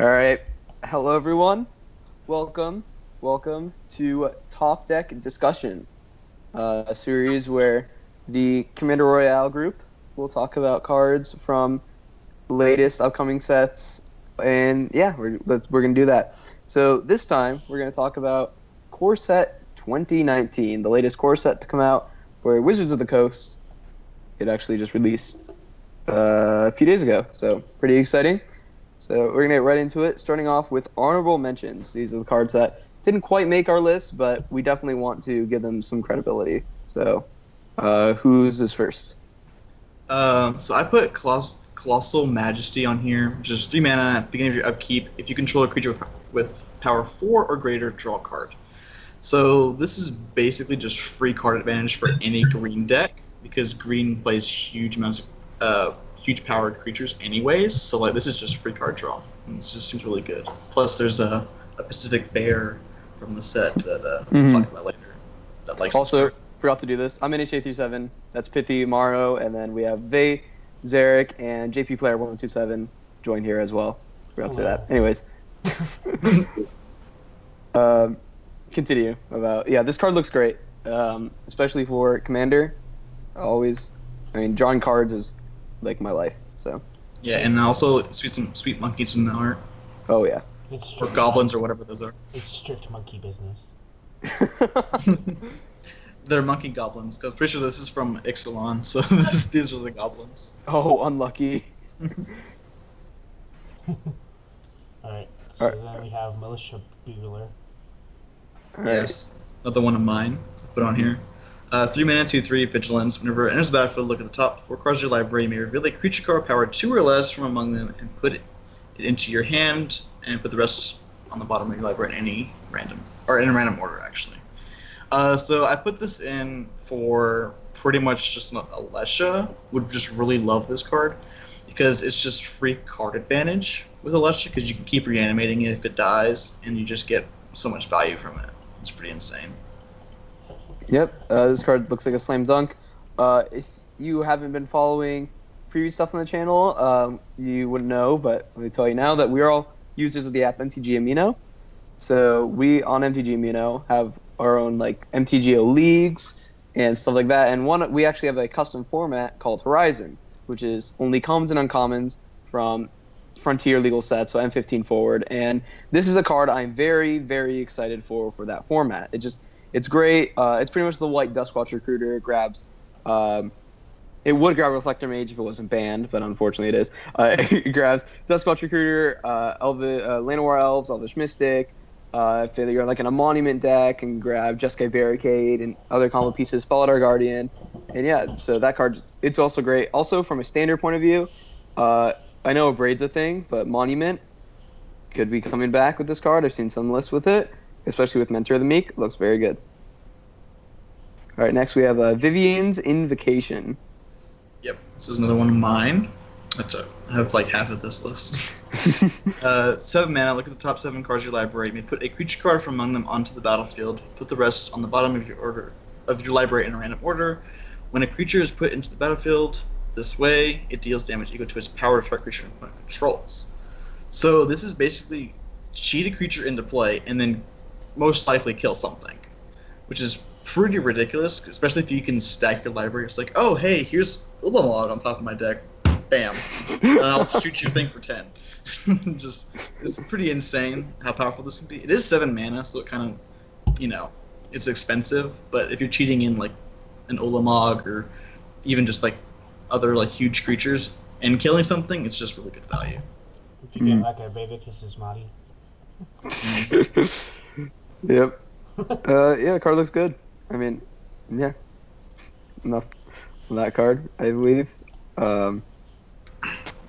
All right. Hello, everyone. Welcome. Welcome to Top Deck Discussion, a series where the Commander Royale group will talk about cards from latest upcoming sets. And yeah, we're going to do that. So this time, we're going to talk about Core Set 2019, the latest core set to come out for Wizards of the Coast. It actually just released a few days ago, so pretty exciting. So we're going to get right into it, starting off with honorable mentions. These are the cards that didn't quite make our list, but we definitely want to give them some credibility. So who's this first? So I put Colossal Majesty on here, which is 3 mana at the beginning of your upkeep. If you control a creature with power 4 or greater, draw a card. So this is basically just free card advantage for any green deck, because green plays huge amounts of huge powered creatures anyways, so like this is just free card draw. And this just seems really good. Plus there's a Pacific Bear from the set that we'll talk about later. That likes also, forgot to do this. I'm in HA37. That's Pithy, Maro, and then we have Vey, Zarek, and JP Player 1127 join here as well. Forgot to say that. Anyways. Continue about this card looks great. Especially for Commander. Drawing cards is like my life. So yeah, and also some sweet monkeys in the art. Oh yeah. Or goblins or whatever those are. It's strict monkey business. They're monkey goblins, because I'm pretty sure this is from Ixalan, so these are the goblins. Oh, unlucky. Alright, so then we have Militia Bugler. Yes, another one of mine. Put on here. 3 mana, 2/3 Vigilance. Whenever it enters the battlefield, look at the top 4 cards of your library. You may reveal a creature card power 2 or less from among them and put it into your hand, and put the rest on the bottom of your library in a random order, actually. So I put this in for pretty much just Alesha. Would just really love this card because it's just free card advantage with Alesha, because you can keep reanimating it if it dies, and you just get so much value from it. It's pretty insane. Yep, this card looks like a slam dunk. If you haven't been following previous stuff on the channel, you wouldn't know, but let me tell you now that we are all users of the app MTG Amino. So we on MTG Amino have our own like MTGO leagues and stuff like that. And we actually have a custom format called Horizon, which is only commons and uncommons from Frontier legal sets, so M15 forward. And this is a card I'm very, very excited for that format. It's great. It's pretty much the white Duskwatch Recruiter. It grabs. It would grab Reflector Mage if it wasn't banned, but unfortunately it is. It grabs Duskwatch Recruiter, Llanowar Elves, Elvish Mystic. If you're like in a Monument deck, and grab Jeskai Barricade and other combo pieces, Fallout Guardian. And yeah, so that card, it's also great. Also, from a standard point of view, I know Abraid's a thing, but Monument could be coming back with this card. I've seen some lists with it, especially with Mentor of the Meek. It looks very good. All right, next we have Vivian's Invocation. Yep, this is another one of mine. I have like half of this list. 7 mana, look at the top 7 cards of your library. You may put a creature card from among them onto the battlefield. Put the rest on the bottom of your library in a random order. When a creature is put into the battlefield this way, it deals damage equal to its power to target creature opponent controls. So this is basically cheat a creature into play and then most likely kill something, which is pretty ridiculous, especially if you can stack your library. It's like, oh, hey, here's Ulamog on top of my deck. Bam. And I'll shoot your thing for 10. It's pretty insane how powerful this can be. It is 7 mana, so it kind of, it's expensive, but if you're cheating in, like, an Ulamog or even just, like, other, like, huge creatures and killing something, it's just really good value. If you get like a Vivicus Ismati. Yep. The card looks good. I mean, yeah. Enough on that card, I believe.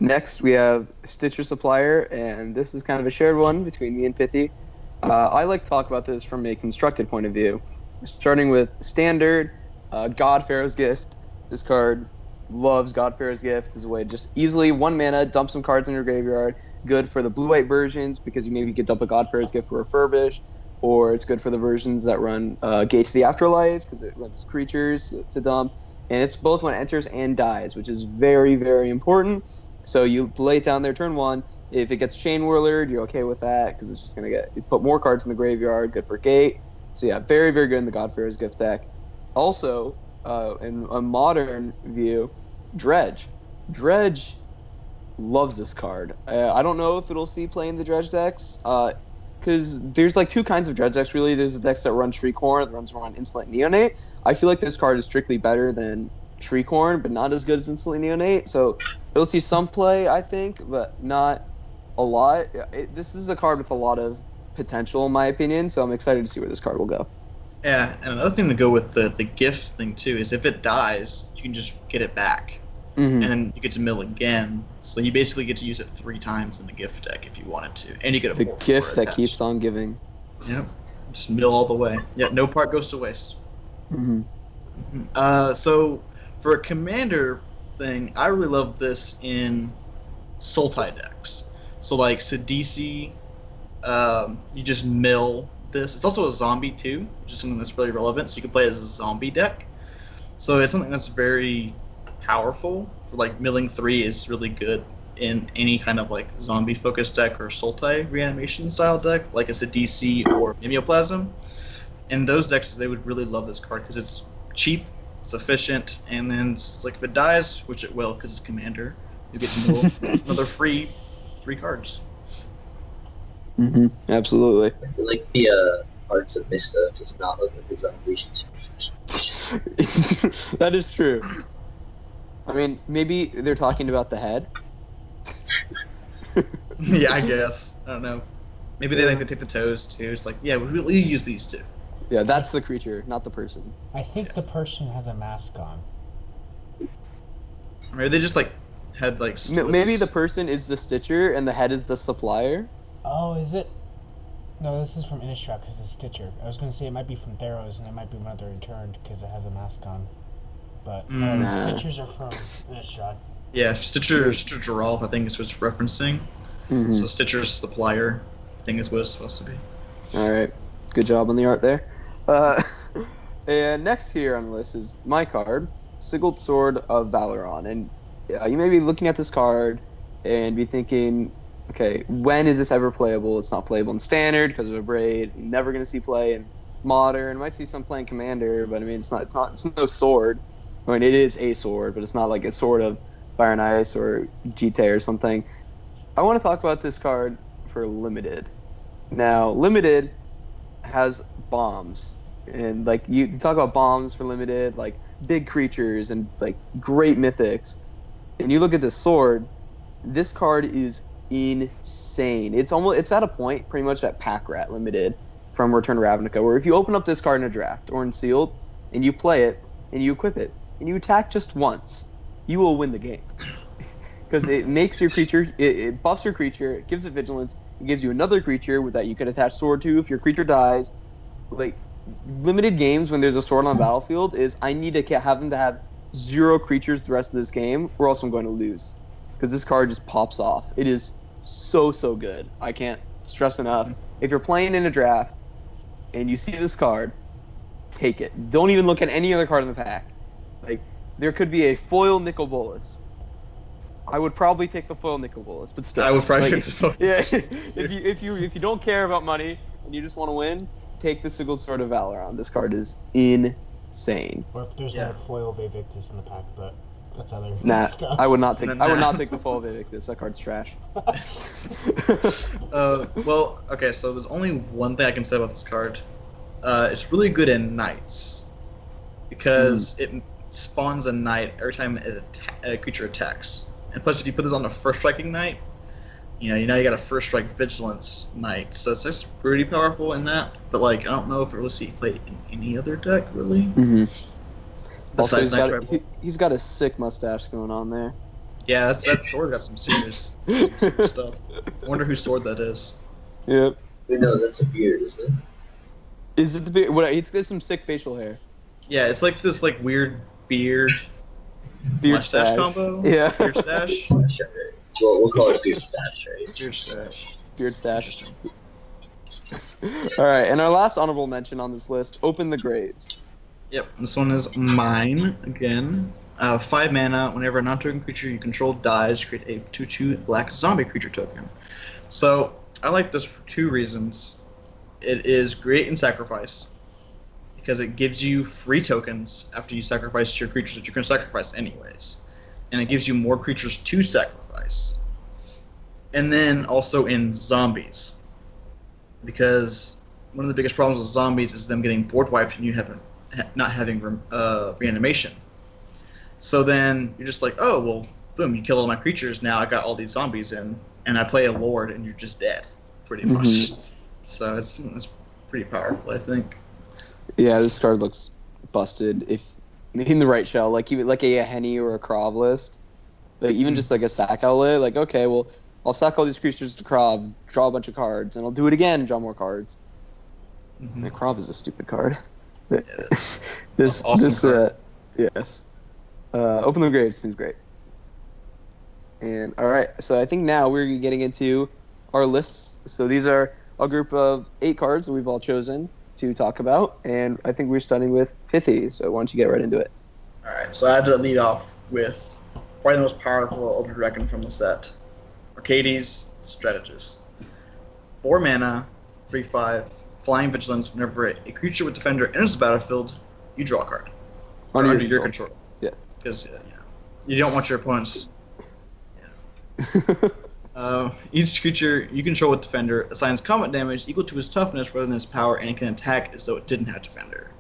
Next, we have Stitcher Supplier, and this is kind of a shared one between me and Pithy. I like to talk about this from a constructed point of view. Starting with Standard, God Pharaoh's Gift. This card loves God Pharaoh's Gift as a way to just easily 1 mana, dump some cards in your graveyard. Good for the blue-white versions, because you maybe could dump a God Pharaoh's Gift for Refurbish, or it's good for the versions that run Gate to the Afterlife, because it runs creatures to dump. And it's both when it enters and dies, which is very, very important. So you lay it down there turn 1, If it gets Chain Whirlered, you're okay with that because it's just going to put more cards in the graveyard, good for gate. So yeah, very, very good in the Godfarer's Gift deck. Also, in a modern view, Dredge. Dredge loves this card. I don't know if it'll see play in the Dredge decks, because there's like two kinds of Dredge decks, really. There's the decks that run Treecorn, that runs around Insolent Neonate. I feel like this card is strictly better than Treecorn, but not as good as Insolent Neonate. So it'll see some play, I think, but not a lot. This is a card with a lot of potential, in my opinion, so I'm excited to see where this card will go. Yeah, and another thing to go with the gift thing, too, is if it dies, you can just get it back. Mm-hmm. And then you get to mill again. So you basically get to use it 3 times in the gift deck if you wanted to. And you get a the 4/4 gift that attached. keeps on giving. Yep. Just mill all the way. Yeah, no part goes to waste. Mm-hmm. So for a commander thing, I really love this in Sultai decks. So like Sidisi, you just mill this. It's also a zombie too, which is something that's really relevant. So you can play it as a zombie deck. So it's something that's very powerful. For like milling 3 is really good in any kind of like zombie focused deck or Sultai reanimation style deck, like a Sidisi or Mimeoplasm. In those decks, they would really love this card because it's cheap, it's efficient, and then it's like if it dies, which it will because it's commander, you get to mill another free 3 cards. Mm-hmm. Absolutely. I feel like the parts of Mista does not look like a zombie. That is true. I mean, maybe they're talking about the head. Yeah, I guess. I don't know. Maybe they like to take the toes too. It's like, yeah, we'll use these too. Yeah, that's the creature, not the person. I think the person has a mask on. Or maybe they just like had like slits. Maybe the person is the Stitcher and the head is the supplier. Oh, is it? No, this is from Innistrad because it's Stitcher. I was going to say it might be from Theros and it might be when they're returned because it has a mask on. But no, Nah. Stitchers are from Innistrad. Yeah, Stitcher Geralf, I think is what it's referencing. Mm-hmm. So Stitcher's supplier, I think is what it's supposed to be. All right, good job on the art there. And next here on the list is my card, Sigiled Sword of Valoron. And you may be looking at this card and be thinking, okay, when is this ever playable? It's not playable in Standard because of a braid. You're never going to see play in Modern. Might see some play in Commander, but I mean, it's no sword. I mean, it is a sword, but it's not like a sword of Fire and Ice or Jite or something. I want to talk about this card for Limited. Now, Limited has bombs, and like you talk about bombs for Limited, like big creatures and like great mythics. And you look at this sword, this card is insane. It's at a point pretty much at Pack Rat Limited from Return to Ravnica, where if you open up this card in a draft or in sealed, and you play it and you equip it and you attack just once, you will win the game. Because it makes your creature, it buffs your creature, it gives it vigilance, it gives you another creature that you can attach sword to if your creature dies. Like, Limited games when there's a sword on the battlefield is I need to have them to have 0 creatures the rest of this game, or else I'm going to lose. Because this card just pops off. It is so good. I can't stress enough. If you're playing in a draft and you see this card, take it. Don't even look at any other card in the pack. Like, there could be a foil Nicol Bolas. I would probably take the foil Nicol Bolas, but still. I would probably like, take the foil. Yeah, if you don't care about money and you just want to win, take the Sigiled Sword of Valoron. This card is insane. Or if there's like foil Vivictus in the pack, but that's other stuff. I would not take the foil Vivictus. That card's trash. Well, okay, so there's only one thing I can say about this card. It's really good in Knights because it spawns a Knight every time a creature attacks. And plus, if you put this on a first striking Knight, you got a first strike Vigilance Knight, so it's just pretty powerful in that. But like, I don't know if it will see played in any other deck really. Mm-hmm. Besides Also, Knight he's got a sick mustache going on there. Yeah, that sword got some serious stuff. I wonder whose sword that is. Yep. No, that's a beard, isn't it? Is it the beard? What? It's got some sick facial hair. Yeah, it's like this like weird beard Mustache stash combo. Yeah. Beard stash. Well, we'll call it beard stash, right? Beard stash. Beard stash. All right, and our last honorable mention on this list: Open the Graves. Yep, this one is mine again. 5 mana. Whenever a non-token creature you control dies, create a 2/2 black zombie creature token. So I like this for 2 reasons. It is great in sacrifice because it gives you free tokens after you sacrifice your creatures that you're going to sacrifice anyways, and it gives you more creatures to sacrifice. And then also in zombies, because one of the biggest problems with zombies is them getting board wiped and you not having reanimation. So then you're just like, oh, well, boom, you kill all my creatures, now I got all these zombies in, and I play a lord and you're just dead, pretty much. So it's pretty powerful, I think. Yeah, this card looks busted if in the right shell, like even like a Henny or a Krav list. Like even just like a sack outlet, like okay, well, I'll sack all these creatures to Krav, draw a bunch of cards, and I'll do it again, draw more cards. The Krav is a stupid card. Yes. Open the Grave seems great. And all right, so I think now we're getting into our lists. So these are a group of 8 cards that we've all chosen to talk about, and I think we're starting with Pithy. So why don't you get right into it? All right, so I had to lead off with probably the most powerful Elder Dragon from the set, Arcades Strategist. 4 mana, 3/5, Flying Vigilance. Whenever a creature with Defender enters the battlefield, you draw a card. Under your control. Yeah. Because you don't want your opponents. Each creature you control with Defender assigns combat damage equal to his toughness rather than his power, and it can attack as though it didn't have Defender.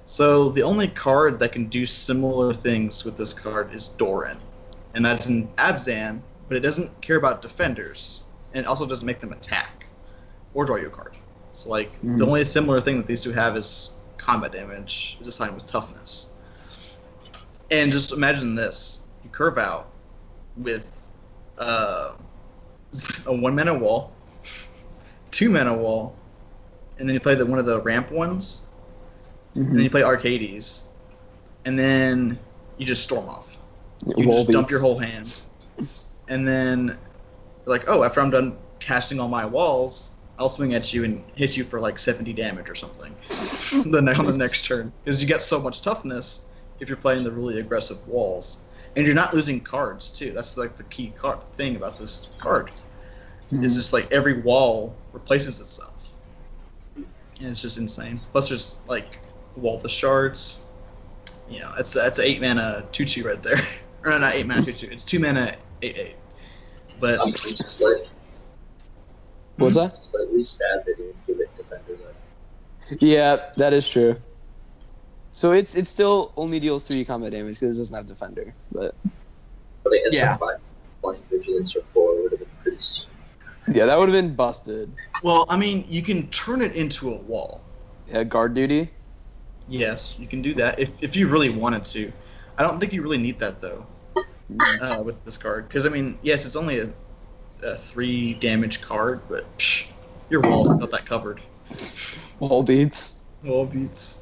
So the only card that can do similar things with this card is Doran, and that's in Abzan, but it doesn't care about defenders, and it also doesn't make them attack or draw you a card. So like the only similar thing that these two have is combat damage is assigned with toughness. And just imagine this: you curve out with a 1 mana wall, 2 mana wall, and then you play one of the ramp ones, and then you play Arcades, and then you just storm off. You just dump your whole hand, and then you're like, oh, after I'm done casting all my walls, I'll swing at you and hit you for like 70 damage or something on the next turn, because you get so much toughness if you're playing the really aggressive walls. And you're not losing cards, too. That's like the key thing about this card. It's just like every wall replaces itself. And it's just insane. Plus there's like Wall of the Shards. You know, it's an 8 mana 2/2 right there. Or not 8 mana 2/2. It's 2 mana 8/8. But what's that? Slightly sad they didn't give it Defender though. Yeah, that is true. So it still only deals 3 combat damage because it doesn't have Defender. But I guess 5 Flying Vigilance or 4 would have been pretty sweet. yeah, that would have been busted. well, I mean, you can turn it into a wall. Yeah, guard duty. Yes, you can do that if you really wanted to. I don't think you really need that though with this card, because I mean, yes, it's only a 3 damage card, but your wall's got that covered. Wall beats. Wall beats.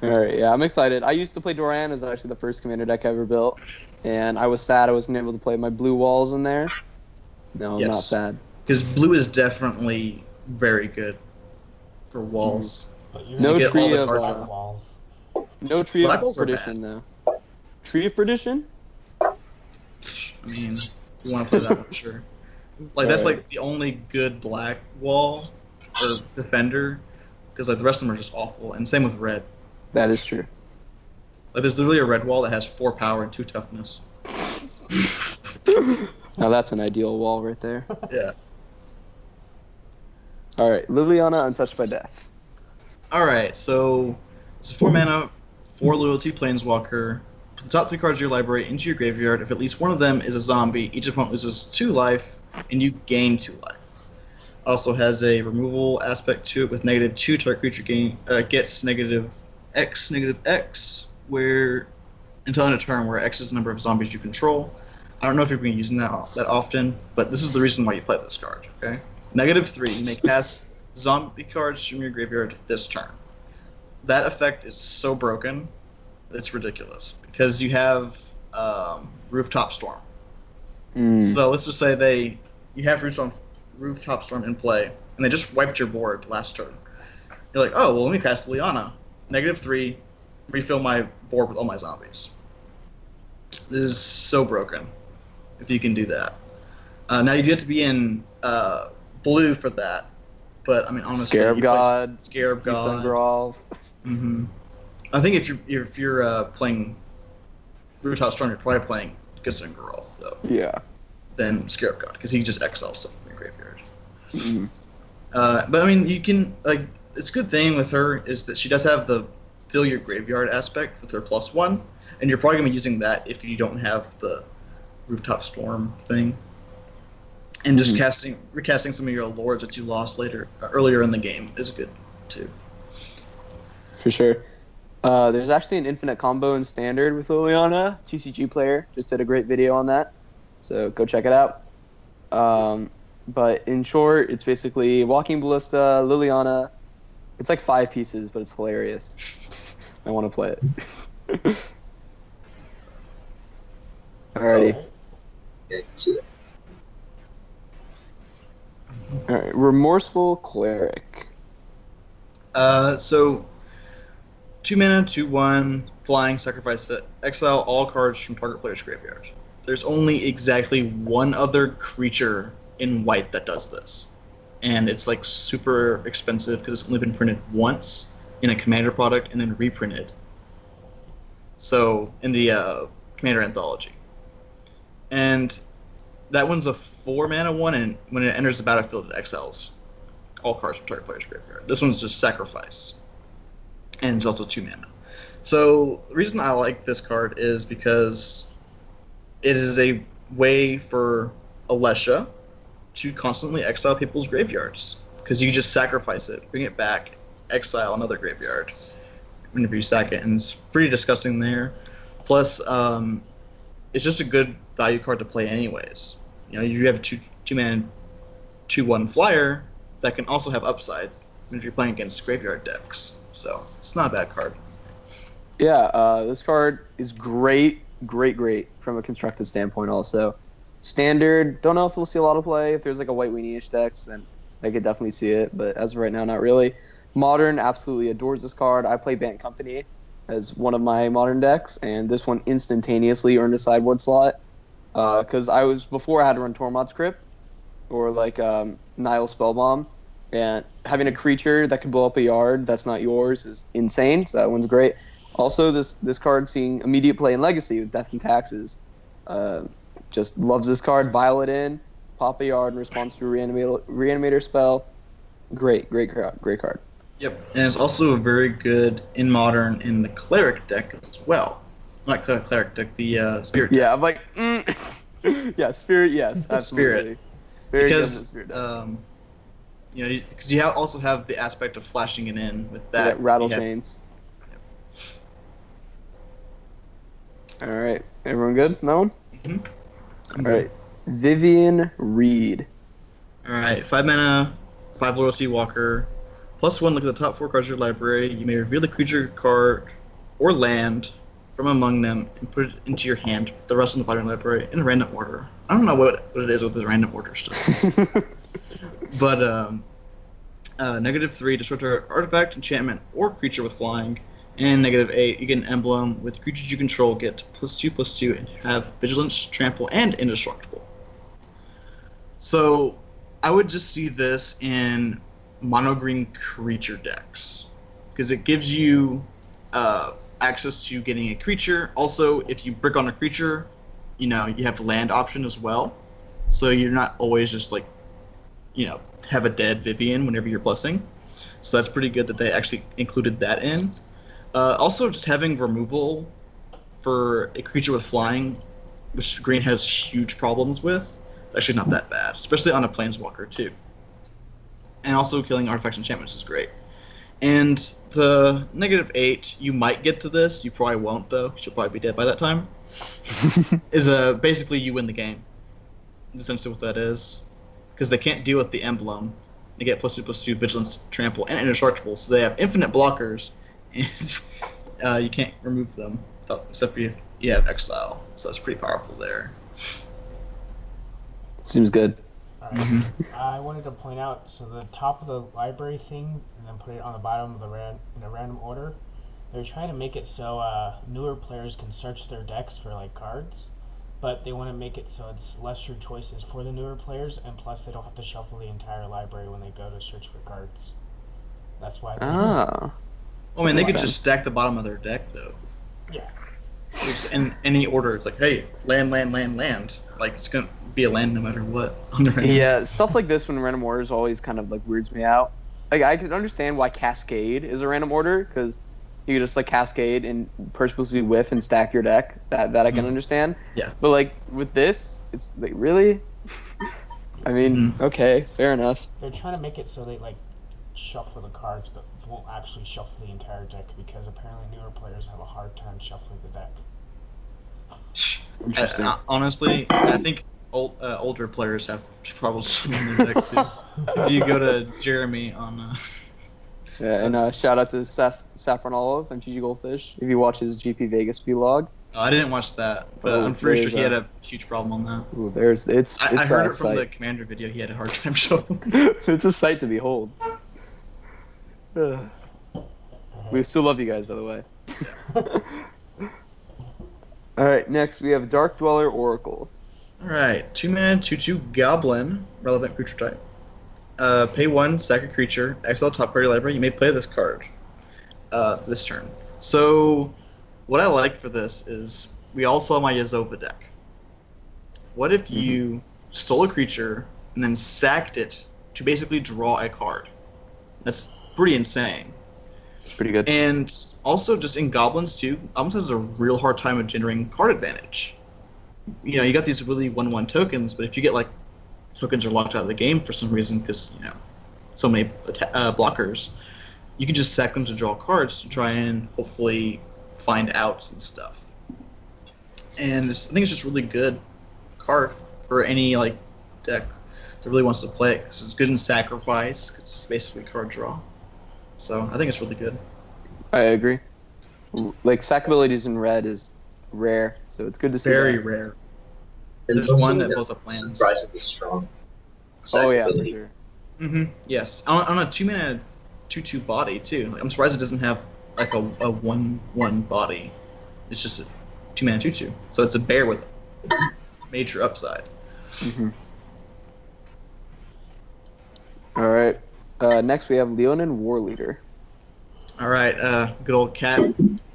Alright, yeah, I'm excited. I used to play Doran. It was actually the first commander deck I ever built, and I was sad I wasn't able to play my blue walls in there. No, I'm not sad. Because blue is definitely very good for walls. But you're No gonna tree get of, all the dark walls. No Tree Black of walls are Perdition, though. Tree of Perdition? I mean, you want to play that one, sure. Like, that's like the only good black wall or defender, because like the rest of them are just awful. And same with red. That is true. Like, there's literally a red wall that has 4 power and 2 toughness. Now that's an ideal wall right there. Yeah. Alright, Liliana, Untouched by Death. Alright, so it's a 4 mana, 4 loyalty planeswalker. Put the top 3 cards of your library into your graveyard. If at least one of them is a zombie, each opponent loses 2 life, and you gain 2 life. Also has a removal aspect to it with -2 target creature gets -X, where until end of turn, where X is the number of zombies you control. I don't know if you're going to be using that often, but this is the reason why you play this card. Okay, -3, you may cast zombie cards from your graveyard this turn. That effect is so broken, it's ridiculous because you have Rooftop Storm. So let's just say you have Rooftop Storm in play, and they just wiped your board last turn. You're like, oh well, let me cast Liana. -3, refill my board with all my zombies. This is so broken if you can do that. Now you do have to be in blue for that, but I mean honestly, Scarab God, Scarab God. Mm-hmm. I think if you're playing Rooftop Storm, you're probably playing Gisling Geralf though. Yeah. Then Scarab God, because he just exiles stuff from your graveyard. Mm-hmm. But I mean, you can like it's a good thing with her is that she does have the fill your graveyard aspect with her +1, and you're probably gonna be using that if you don't have the Rooftop Storm thing. And just recasting some of your lords that you lost earlier in the game is good too. For sure. There's actually an infinite combo in Standard with Liliana. TCG player just did a great video on that, so go check it out. But in short, it's basically Walking Ballista, Liliana. It's like 5 pieces, but it's hilarious. I want to play it. Alrighty. Yeah, I can see that. Alright, Remorseful Cleric. So 2 mana, 2/1, flying, sacrifice it, exile all cards from target player's graveyard. There's only exactly one other creature in white that does this, and it's like super expensive because it's only been printed once in a Commander product and then reprinted. So in the Commander Anthology, and that one's a 4 mana one, and when it enters the battlefield, it exiles all cards from target player's graveyard. This one's just sacrifice, and it's also 2 mana. So the reason I like this card is because it is a way for Alesha to constantly exile people's graveyards, because you just sacrifice it, bring it back, exile another graveyard whenever you sack it, and it's pretty disgusting there. Plus, it's just a good value card to play anyways. You know, you have 2 mana, 2/1 flyer that can also have upside if you're playing against graveyard decks. So it's not a bad card. Yeah, this card is great from a constructed standpoint also. Standard, don't know if we'll see a lot of play. If there's like a White Weenie-ish decks, then I could definitely see it, but as of right now, not really. Modern absolutely adores this card. I play Bant Company as one of my Modern decks, and this one instantaneously earned a sideboard slot. Because before I had to run Tormod's Crypt, or like Nile Spellbomb, and having a creature that can blow up a yard that's not yours is insane, so that one's great. Also, this card seeing immediate play in Legacy with Death and Taxes. Just loves this card. Violet in, pop a yard in response to a reanimator spell. Great card. Yep, and it's also very good in Modern in the Cleric deck as well. Not the Cleric deck, the Spirit deck. Yeah, I'm like, yeah, Spirit, yes, absolutely. Spirit. Very Because, good in the Spirit deck. you know, because you also have the aspect of flashing it in with that. Rattle Chains. All right, everyone good? No one? Mm-hmm. All right, Vivian Reed. All right, 5 mana, 5 Loyalty Walker, +1. Look at the top 4 cards of your library. You may reveal a creature card or land from among them and put it into your hand. The rest in the bottom of the library in a random order. I don't know what it is with the random order stuff. But -3, destroy target artifact, enchantment, or creature with flying. And -8, you get an emblem with creatures you control get +2/+2 and have vigilance, trample, and indestructible. So I would just see this in mono green creature decks because it gives you access to getting a creature. Also, if you brick on a creature, you know you have the land option as well, so you're not always just like, you know, have a dead Vivian whenever you're blessing. So that's pretty good that they actually included that in. Also, just having removal for a creature with flying, which green has huge problems with, it's actually not that bad, especially on a planeswalker too. And also killing artifacts and enchantments is great. And the -8, you might get to this, you probably won't though, 'cause you'll probably be dead by that time, is basically you win the game. That's essentially what that is. Because they can't deal with the emblem. They get +2/+2, vigilance, trample, and indestructible, so they have infinite blockers, and you can't remove them except for you have exile. So that's pretty powerful there. Seems good. Alright. I wanted to point out, so the top of the library thing, and then put it on the bottom of in a random order. They're trying to make it so newer players can search their decks for like cards, but they want to make it so it's lesser choices for the newer players, and plus they don't have to shuffle the entire library when they go to search for cards. That's why. Ah. Oh man, they could just stack the bottom of their deck though. Yeah. Just in any order, it's like, hey, land. Like it's gonna be a land no matter what. Yeah, stuff like this when random orders always kind of like weirds me out. Like I can understand why Cascade is a random order because you can just like Cascade and purposely whiff and stack your deck. That I can understand. Yeah. But like with this, it's like really. I mean, okay, fair enough. They're trying to make it so they like shuffle the cards, but won't actually shuffle the entire deck because apparently newer players have a hard time shuffling the deck. Interesting. Honestly, I think older players have trouble shuffling the deck too. If you go to Jeremy on. Yeah, and shout out to Seth Saffron Olive and GG Goldfish if you watch his GP Vegas vlog. I didn't watch that, but I'm pretty sure he had a huge problem on that. Ooh, I heard it from the Commander video. He had a hard time shuffling. It's a sight to behold. We still love you guys, by the way. Alright, next we have Dark Dweller Oracle. Alright, 2-mana, 2/2 Goblin, relevant creature type. Pay 1, sack a creature, exile top card of your library. You may play this card this turn. So, what I like for this is, we all saw my Yozova deck. What if you stole a creature and then sacked it to basically draw a card? That's pretty insane. Pretty good. And also, just in Goblins too, Goblins has a real hard time of generating card advantage. You know, you got these really 1/1 tokens, but if you get like tokens are locked out of the game for some reason because so many blockers, you can just sack them to draw cards to try and hopefully find outs and stuff. And I think it's just really good card for any like deck that really wants to play it because it's good in sacrifice. 'Cause it's basically card draw. So I think it's really good. I agree. Like sack abilities in red is rare, so it's good to see. Very that. rare. And There's it's one also that blows up lands. surprisingly strong. Oh yeah, for Sackability. sure. Yes. On a 2-mana 2/2 body too. Like, I'm surprised it doesn't have like a 1/1 body. It's just a 2-mana 2/2. So it's a bear with major upside. All right. Next we have Leonin War Leader. All right. Good old cat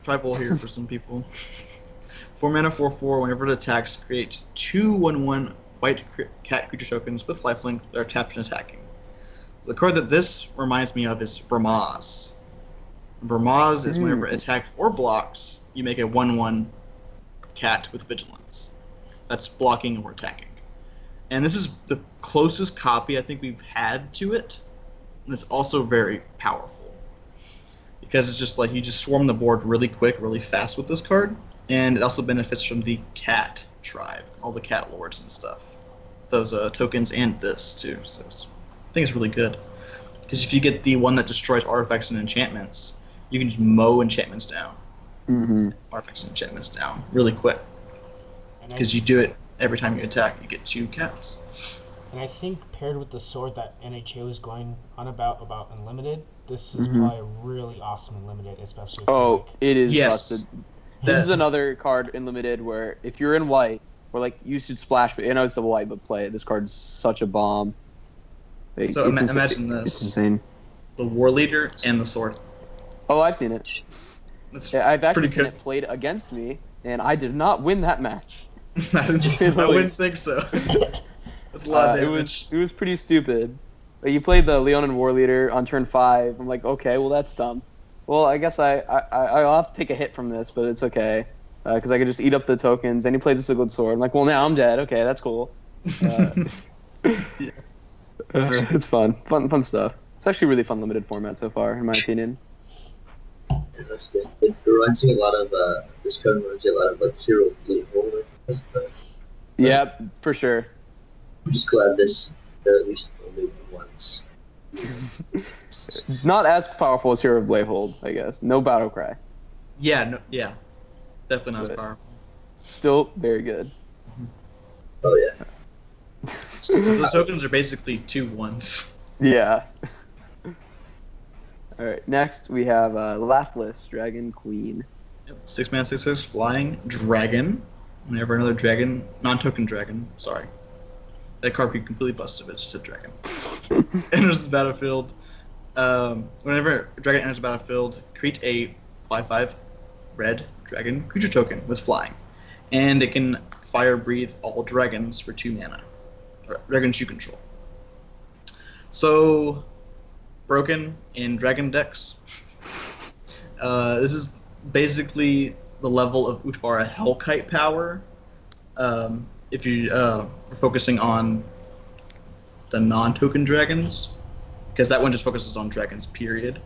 tribal here for some people. 4-mana 4/4. Whenever it attacks, create 2 1/1 white cat creature tokens with lifelink that are tapped and attacking. The card that this reminds me of is Bramaz. Bramaz is whenever it attacks or blocks, you make a 1/1 cat with vigilance. That's blocking or attacking. And this is the closest copy I think we've had to it. And it's also very powerful. Because it's just like you just swarm the board really quick, really fast with this card. And it also benefits from the cat tribe, all the cat lords and stuff. Those tokens and this too. So I think it's really good. Because if you get the one that destroys artifacts and enchantments, you can just mow enchantments down. Artifacts and enchantments down really quick. Because you do it every time you attack, you get 2 cats. And I think paired with the sword that NHA was going on about Unlimited, this is probably really awesome Unlimited, especially if you like, it is Yes. busted. This is another card in limited where if you're in white, or like you should splash. I know it's double white, but play it. This card's such a bomb. Like, So it's imagine this. It's insane. The War Leader and the sword. Oh, I've seen it. That's Yeah, I've actually pretty seen good. it played against me, and I did not win that match. I wouldn't think so. That's a lot of damage. It was pretty stupid. Like, you played the Leonin War Leader on turn 5. I'm like, okay, well that's dumb. Well, I guess I'll have to take a hit from this, but it's okay. Because I could just eat up the tokens. And he played the Sigiled Sword. I'm like, well, now I'm dead. Okay, that's cool. It's fun stuff. It's actually a really fun limited format so far, in my opinion. Yeah, that's good. It reminds me a lot of this code reminds me a lot of like Hero Bleedhole. Yeah, for sure. I'm just glad they're at least only once. Not as powerful as Hero of Bladehold, I guess. No Battle Cry. Yeah, definitely not as But- powerful. Still very good. Oh yeah. So the tokens are basically 2 1s. Yeah. All right. Next we have Lathless Dragon Queen. Yep. 6 mana, 6/6 flying dragon. Whenever another dragon, non-token dragon, sorry. That card would be completely busted, but it's just a dragon. Enters the battlefield. Whenever a dragon enters the battlefield, create a 5/5 red dragon creature token with flying. And it can fire breathe all dragons for 2 mana. Dragons you control. So, broken in dragon decks. This is basically the level of Utfara Hellkite power. If you are focusing on the non-token dragons, because that one just focuses on dragons, period.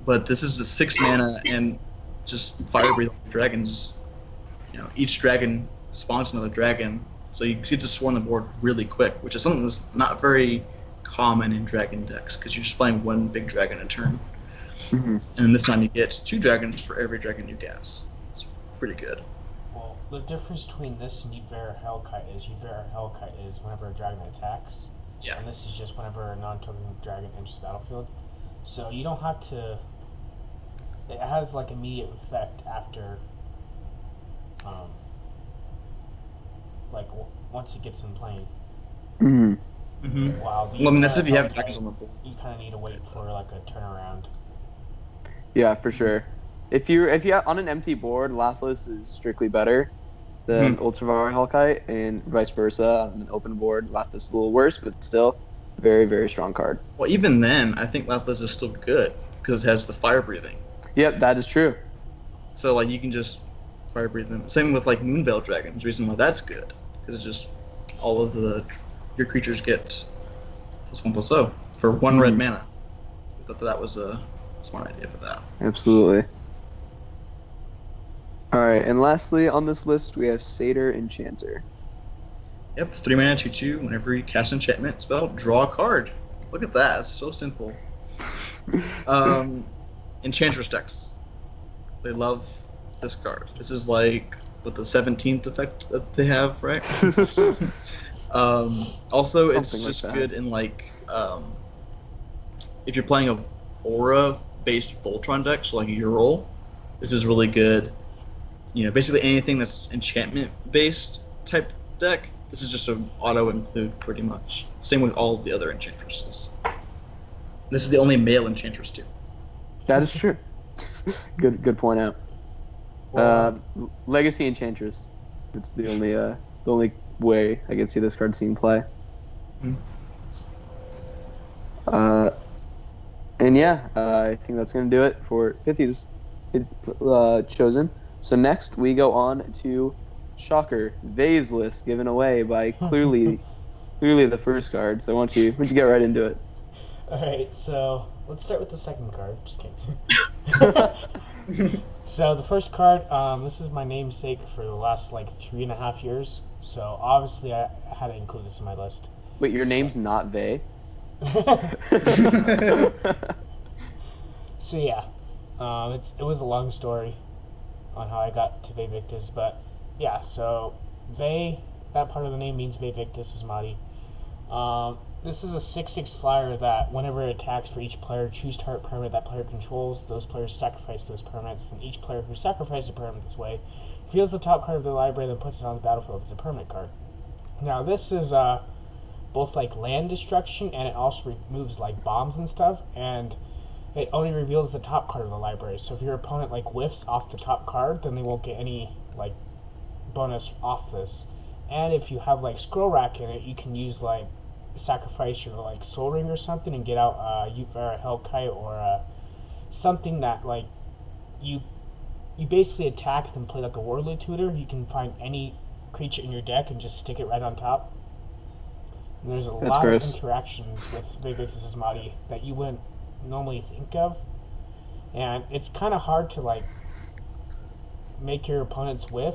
But this is a 6 mana and just fire breathing dragons. You know, each dragon spawns another dragon, so you get to swarm the board really quick, which is something that's not very common in dragon decks, because you're just playing one big dragon a turn. Mm-hmm. And this time you get 2 dragons for every dragon you gas. It's pretty good. Well, the difference between this and Yudvera Hellkite is whenever a dragon attacks. Yeah. And this is just whenever a non-token dragon enters the battlefield. So you don't have to... It has, like, immediate effect after... once it gets in play. Mm-hmm. Mm-hmm. Wow. Well, I mean, that's if you have dragons on the board. You kind of need to wait for, like, a turnaround. Yeah, for sure. If you on an empty board, Lathless is strictly better than Ultraviolet Hellkite, and vice versa. On an open board, Lathless is a little worse, but still very, very strong card. Well, even then, I think Lathless is still good, because it has the fire breathing. Yep, that is true. So, like, you can just fire breathe them. Same with, like, Moonveil Dragons. The reason why that's good, because it's just all of your creatures get +1/+0 for 1 red mana. I thought that was a smart idea for that. Absolutely. All right, and lastly on this list we have Satyr Enchanter. Yep, 3 mana, 2/2. Whenever you cast an enchantment spell, draw a card. Look at that. It's so simple. Enchantress decks. They love this card. This is like with the 17th effect that they have, right? Also, it's Something like just that. good in like if you're playing a aura-based Voltron deck, so like Ural, this is really good. You know, basically anything that's enchantment-based type deck, this is just an auto-include pretty much. Same with all of the other enchantresses. This is the only male enchantress too. That is true. Good point out. Legacy Enchantress. It's the only way I can see this card seeing play. And yeah, I think that's going to do it for 50's chosen. So next we go on to Shocker, Vay's list given away by clearly the first card. So why don't you get right into it? Alright, so let's start with the second card. Just kidding. So the first card, this is my namesake for the last like 3.5 years. So obviously I had to include this in my list. Wait, your name's not Vay? So yeah, it was a long story on how I got to Vayvictus, but yeah, so Vay, that part of the name means Vayvictus Asmati. This is a 6/6 flyer that whenever it attacks for each player, choose target permanent that player controls. Those players sacrifice those permanents, and each player who sacrifices a permanent this way reveals the top card of their library, then puts it on the battlefield if it's a permanent card. Now this is both like land destruction, and it also removes like bombs and stuff, and it only reveals the top card of the library. So if your opponent like whiffs off the top card, then they won't get any like bonus off this. And if you have like Scroll Rack in it, you can use like sacrifice your like Soul Ring or something and get out Yudvera Hellkite or something that like you basically attack and play like a Warlord Tutor. You can find any creature in your deck and just stick it right on top. And there's a lot of interactions with Vayvictus Asmati that you wouldn't normally think of, and it's kind of hard to like make your opponents whiff,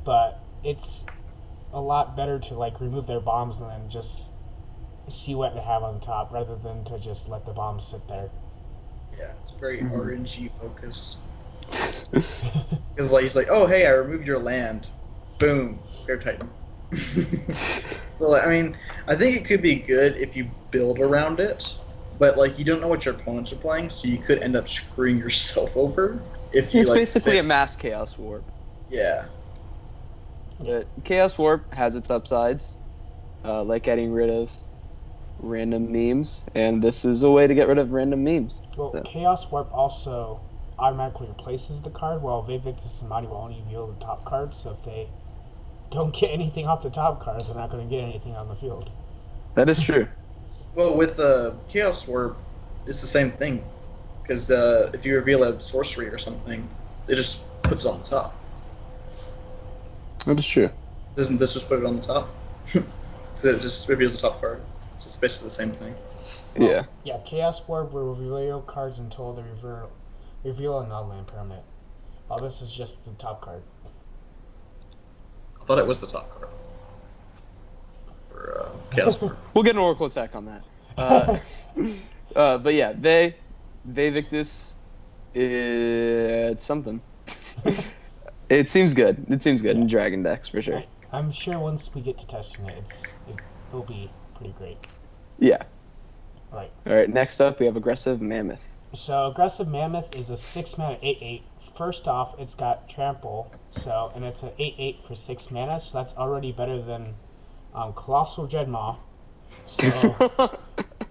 but it's a lot better to like remove their bombs and then just see what they have on top rather than to just let the bombs sit there. Yeah, it's very RNG focused. Because like it's like, oh hey, I removed your land, boom, Bear Titan. So like, I mean, I think it could be good if you build around it, but like you don't know what your opponents are playing, so you could end up screwing yourself over if you It's like. basically a mass Chaos Warp. Yeah. But Chaos Warp has its upsides, like getting rid of random memes, and this is a way to get rid of random memes. Well, So. Chaos Warp also automatically replaces the card, while Vivictus and Madi will only reveal the top card, so if they don't get anything off the top card, they're not going to get anything on the field. That is true. Well, with Chaos Warp, it's the same thing, because if you reveal a sorcery or something, it just puts it on the top. That is true. Doesn't this just put it on the top? Because it just reveals the top card. So it's basically the same thing. Yeah. Yeah, Chaos Warp will reveal cards until they reveal a non-land permanent. While this is just the top card. I thought it was the top card for Chaos Warp. We'll get an Oracle attack on that. But yeah, Vivictus, it's something. It seems good. It seems good in Dragon decks for sure. I'm sure once we get to testing it, it'll be pretty great. Yeah. Right. All right. Next up, we have Aggressive Mammoth. So Aggressive Mammoth is a 6-mana 8/8. First off, it's got Trample, and it's an 8/8 for 6 mana, so that's already better than Colossal Dreadmaw. So,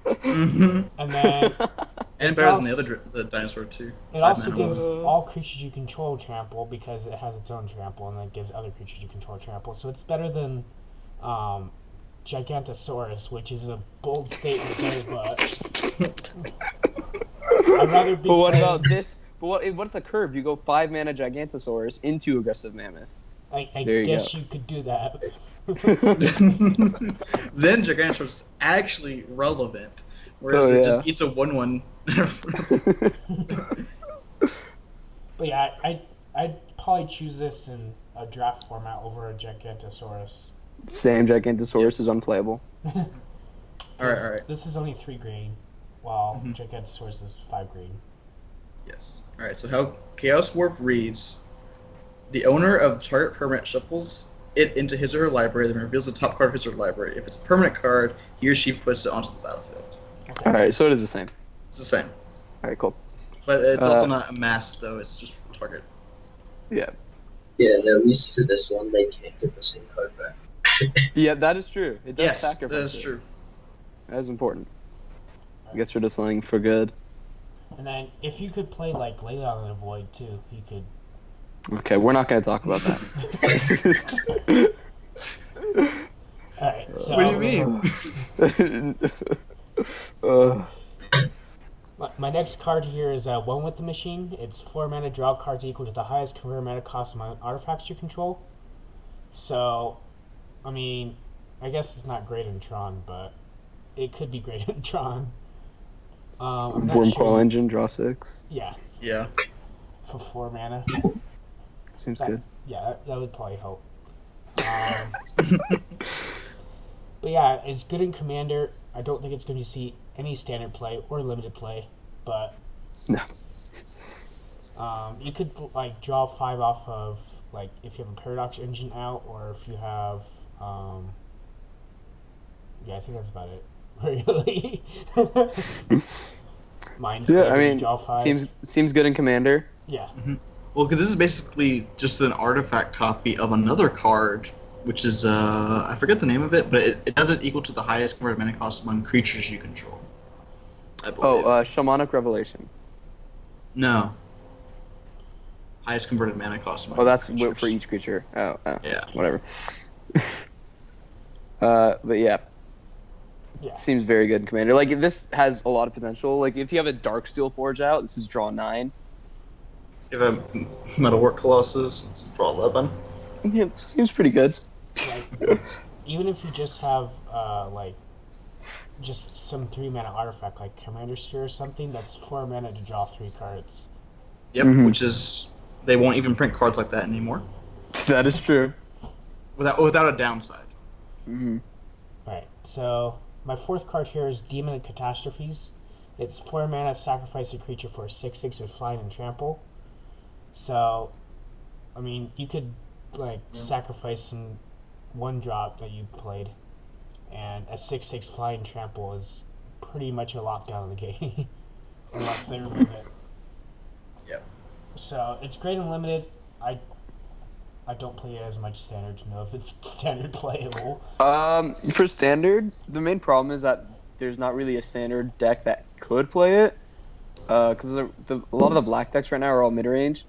Mm-hmm. and then And It's better than also- the dinosaur too. it also gives all creatures you control Trample because it has its own Trample, and then it gives other creatures you control Trample. So it's better than Gigantosaurus, which is a bold statement, but I'd rather be. But what playing- about this? But what's the curve? You go 5 mana Gigantosaurus into Aggressive Mammoth. I There you guess go. you could do that. Then Giganosaurus is actually relevant, whereas Oh, it yeah. just eats a 1/1. But yeah, I'd probably choose this in a draft format over a Gigantosaurus. Same Gigantosaurus is unplayable. All right. This is only 3 green, while Mhm. Gigantosaurus is 5 green. Yes. All right. So how Chaos Warp reads: the owner of target permanent shuffles it into his or her library, then reveals the top card of his or her library. If it's a permanent card, he or she puts it onto the battlefield. Okay. All right. So it is the same. It's the same, All right. Cool. but it's also not a mass though. It's just target. Yeah. Yeah, and at least for this one, they can't get the same card back. Yeah, that is true. It does Yes, that sacrifice. is it. true. That is important. It gets rid of something for good. And then if you could play like Leyline in the Void too, you could. Okay, we're not going to talk about that. Alright, so What do you mean? my next card here is One with the Machine. It's 4 mana, draw cards equal to the highest converted mana cost among artifacts you control. So, I mean, I guess it's not great in Tron, but it could be great in Tron. I'm not Wormcoil sure. Engine, draw 6. Yeah, Yeah. for 4 mana. Seems That- good. Yeah, that would probably help. But yeah, it's good in Commander. I don't think it's going to see any standard play or limited play, but No. you could like draw 5 off of like if you have a Paradox Engine out, or if you have yeah, I think that's about it. Really. Mindset. Yeah, I mean, draw 5. seems good in Commander. Yeah. Well, because this is basically just an artifact copy of another card, which is I forget the name of it, but it does it equal to the highest converted mana cost among creatures you control. I believe. Shamanic Revelation. No. Highest converted mana cost among Oh, that's creatures. for each creature. Oh, Yeah. whatever. But yeah, Yeah. seems very good in Commander. Like, this has a lot of potential. Like, if you have a Darksteel Forge out, this is draw 9. You have a Metalwork Colossus, it's draw 11. Yeah, seems pretty good. Like, even if you just have like just some 3 mana artifact like Commander Sphere or something, that's 4 mana to draw 3 cards. Yep, Mhm. which is they won't even print cards like that anymore That is true. without a downside. Mm-hmm. Alright, so my 4th card here is Demon of Catastrophes. It's 4 mana, sacrifice a creature for 6/6 with flying and trample. So, I mean, you could like sacrifice some 1-drop that you played, and a 6/6 flying trample is pretty much a lockdown of the game unless they remove it. Yep. So it's great and limited. I don't play it as much standard to know if it's standard playable. For standard, the main problem is that there's not really a standard deck that could play it. Because a lot of the black decks right now are all mid range.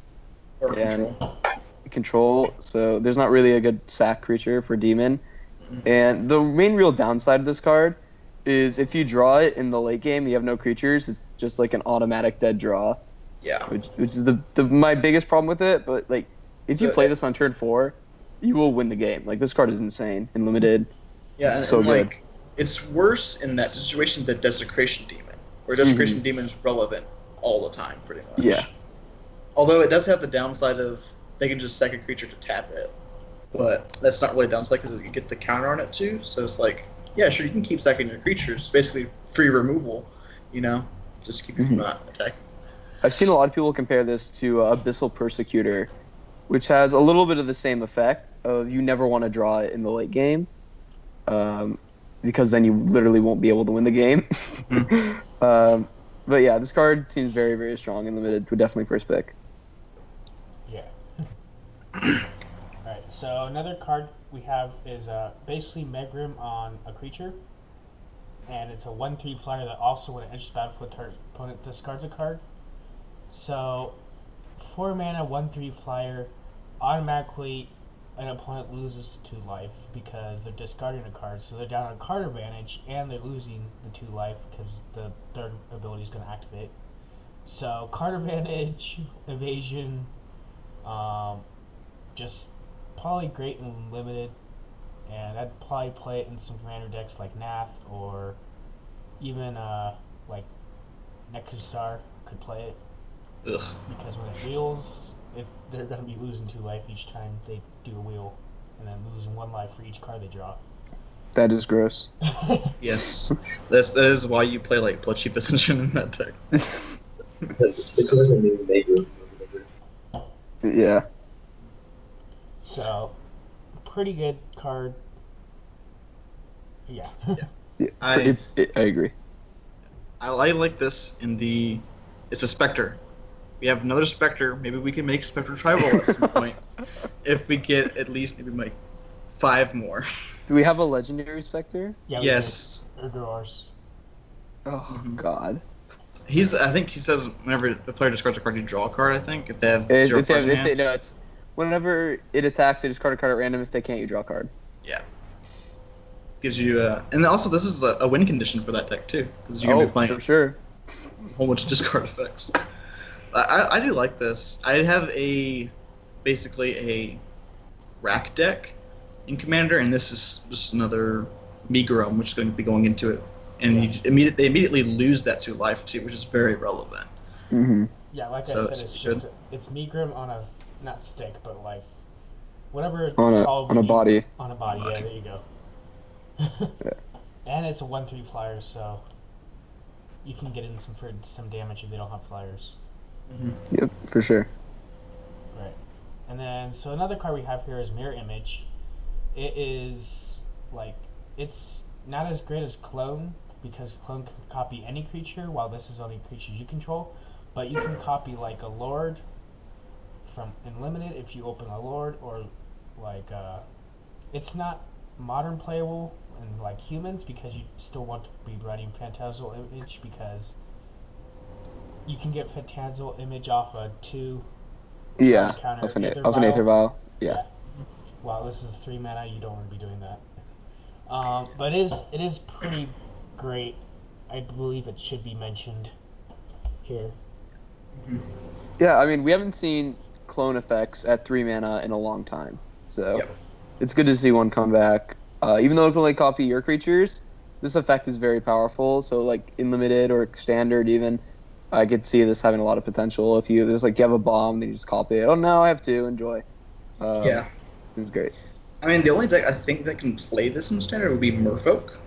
Or And control. control, so there's not really a good sack creature for demon. And the main real downside of this card is if you draw it in the late game, you have no creatures. It's just like an automatic dead draw, Yeah. which is my biggest problem with it. But like, if you So play this on turn 4, you will win the game. Like, this card is insane and limited. Yeah, and, So and, good. like it's worse in that situation than Desecration Demon, where Desecration Demon is relevant all the time, pretty much. Yeah. Although it does have the downside of they can just sack a creature to tap it, but that's not really a downside because you get the counter on it too. So it's like, yeah, sure, you can keep sacking your creatures, basically free removal, just to keep you from not attacking. I've seen a lot of people compare this to Abyssal Persecutor, which has a little bit of the same effect of you never want to draw it in the late game, because then you literally won't be able to win the game. But yeah, this card seems very, very strong and limited. Would definitely first pick. Yeah. Alright, so another card we have is basically Megrim on a creature. And it's a 1/3 flyer that also, when it enters the battlefield, target opponent discards a card. So, 4 mana, 1/3 flyer, automatically an opponent loses 2 life because they're discarding a card. So they're down on card advantage and they're losing the 2 life because the third ability is going to activate. So card advantage, evasion, just probably great and limited. And I'd probably play it in some commander decks like Nath or even like Nekusar could play it. Ugh. Because when it wheels, they're going to be losing 2 life each time they do a wheel, and then losing 1 life for each card they draw. That is gross. Yes, that is why you play like Bloodchief Ascension in that deck. Because it's like a new major. Yeah. So, pretty good card. Yeah. I agree. I like this it's a Spectre. We have another Spectre. Maybe we can make Spectre tribal at some point if we get at least maybe like 5 more. Do we have a legendary Spectre? Yeah. Yes. Urgrors. Oh God. I think he says whenever the player discards a card, you draw a card. I think if they have If 0 they cards have, in hand. no, it's whenever it attacks, they discard a card at random. If they can't, you draw a card. Yeah. Gives you and also this is a win condition for that deck too, because you're gonna be playing for sure. a whole bunch of discard effects. I do like this. I have basically a rack deck in Commander, and this is just another Megrim, which is going to be going into it, and they immediately lose that 2 life too, which is very relevant. Mm-hmm. Yeah, like So I said, it's it's good. just it's Megrim on a not stick, but like whatever it's On called. a body. On a body. Yeah, there you go. And it's a 1/3 flyer, so you can get in some damage if they don't have flyers. Yep, for sure. Right. And then, so another card we have here is Mirror Image. It is, like, it's not as great as Clone, because Clone can copy any creature, while this is only creatures you control. But you can copy, like, a Lord from Unlimited if you open a Lord, or, like, it's not modern playable in, like, humans, because you still want to be running Phantasmal Image, because you can get Phantasmal Image off a 2 Yeah, counter of an Aether Aether Vial. Vial. Yeah. Wow, this is 3 mana. You don't want to be doing that. But it is pretty great. I believe it should be mentioned here. Yeah, I mean, we haven't seen clone effects at 3 mana in a long time, so Yep. it's good to see one come back. Even though it can only copy your creatures, this effect is very powerful. So, like, in limited or standard, even, I could see this having a lot of potential. If you have a bomb, then you just copy it. Oh no, I have 2. Enjoy. Yeah. It was great. I mean, the only deck I think that can play this in Standard would be Merfolk.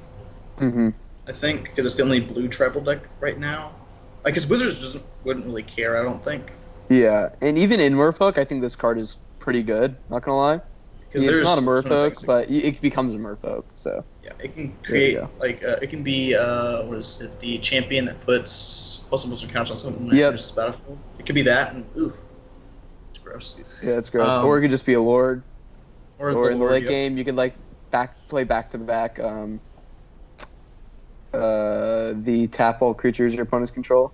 Mm-hmm. I think, because it's the only blue tribal deck right now. Like, because Wizards just wouldn't really care, I don't think. Yeah, and even in Merfolk, I think this card is pretty good. Not gonna lie. Because It's there's not a ton of things merfolk, that- but it becomes a merfolk. So yeah, it can There you create go. like it can be what is it? The champion that puts plus counters on something Yep. that enters the battlefield. It could be that, and ooh, it's gross. yeah, it's gross. Um, Or it could just be a lord. Or, Or in the Lord, late yep. game, you could like play back to back. The tap all creatures your opponents control.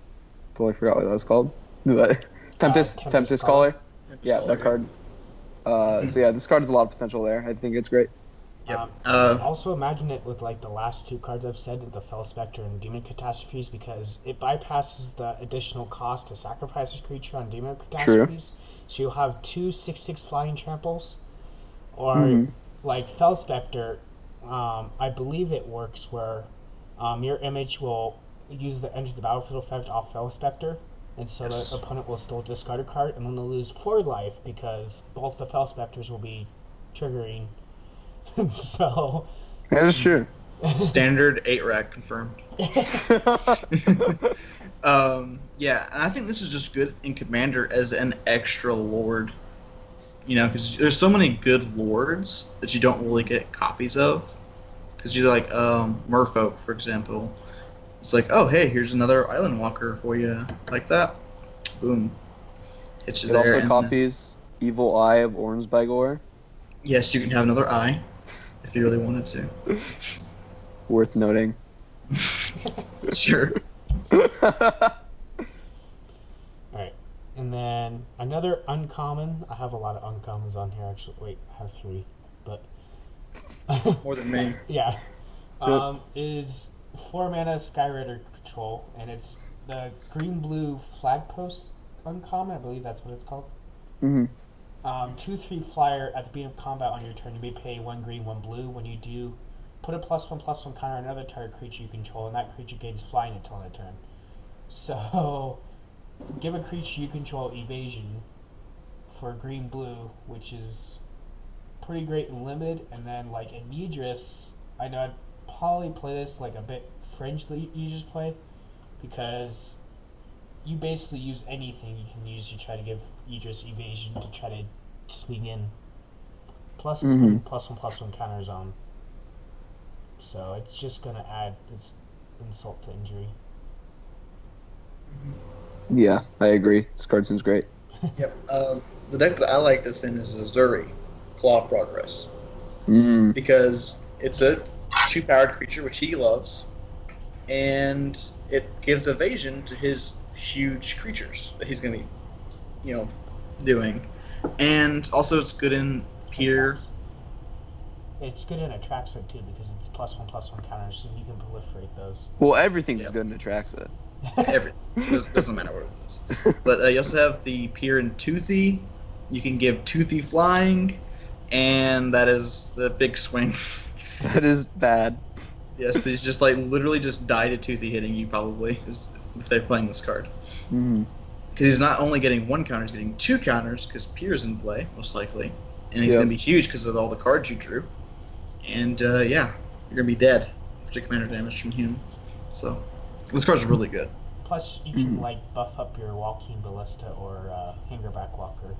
Totally forgot what that was called. But Tempest Tempest Caller. Tempest Yeah, Caller, that card. So yeah, this card has a lot of potential there. I think it's great. Yep. Also imagine it with like the last two cards I've said, the Fel Spectre and Demon Catastrophes, because it bypasses the additional cost to sacrifice a creature on Demon Catastrophes. So you'll have 2 6/6 flying tramples. Or Mhm. like Fel Spectre, I believe it works where your image will use the enter the battlefield effect off Fel Spectre, and so Yes. the opponent will still discard a card, and then they'll lose 4 life because both the Fel Spectres will be triggering. So That is true. Standard 8 rack confirmed. Yeah, and I think this is just good in Commander as an extra lord. You know, because there's so many good lords that you don't really get copies of. Because you like Merfolk, for example. It's like, oh hey, here's another Island Walker for you, like that. Boom, hit you It there. also and, copies Evil Eye of Ornsbygor. yes, you can have another eye if you really wanted to. Worth noting. Sure. Alright. And then another uncommon. I have a lot of uncommons on here actually. Wait, I have 3. But More than me. yeah. Is 4 mana Skyrider Patrol, and it's the green blue flag post uncommon, I believe that's what it's called. hmm 2/3 flyer at the beginning of combat on your turn. You may pay 1 green, 1 blue. When you do, put a +1/+1 counter on another target creature you control, and that creature gains flying until end of turn. So, give a creature you control evasion for green blue, which is pretty great and limited. And then like in Idris, I know I'd probably play this like a bit fringe that you just play, because you basically use anything you can use to try to give Idris evasion to try to swing in. Plus it's Mhm. +1/+1 counters on. So it's just gonna add its insult to injury. Yeah, I agree. This card seems great. Yep. The deck that I like this in is Azuri, Claw of Progress, Mm. because it's a 2-powered creature which he loves, and it gives evasion to his huge creatures that he's going to be, you know, doing, and also it's good in Peer. It's good in Atraxa too because it's +1/+1 counters, so you can proliferate those. Well, everything's Yep. good in Atraxa. Everything. Doesn't matter what it is. But you also have the Peer and Toothy. You can give Toothy flying, and that is the big swing. That is bad. Yes, they just like literally just die to Toothy hitting you probably if they're playing this card. Mm. Because he's not only getting 1 counter, he's getting 2 counters because Pier's in play, most likely. And he's Yep. going to be huge because of all the cards you drew. And yeah, you're going to be dead for commander damage from him. So, this card's really good. Plus, you can like buff up your Walking Ballista or Hangerback Walker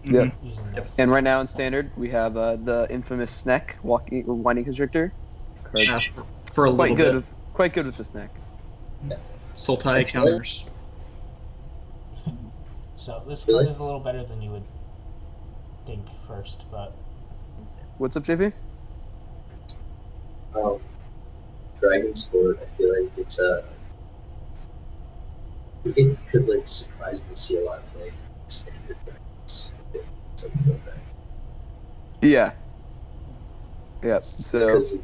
Yeah. using this. And right now in Standard, we have the infamous Sneck, Winding Constrictor. Card. Yeah, for a Quite little good. bit. Quite good with the Sneck. Sultai That's counters. So this Really? card is a little better than you would think first, but What's up, JP? Dragon's Court, I feel like it's it could like surprisingly see a lot of play in standard dragons. Something like that. Yeah. Yep. So Because,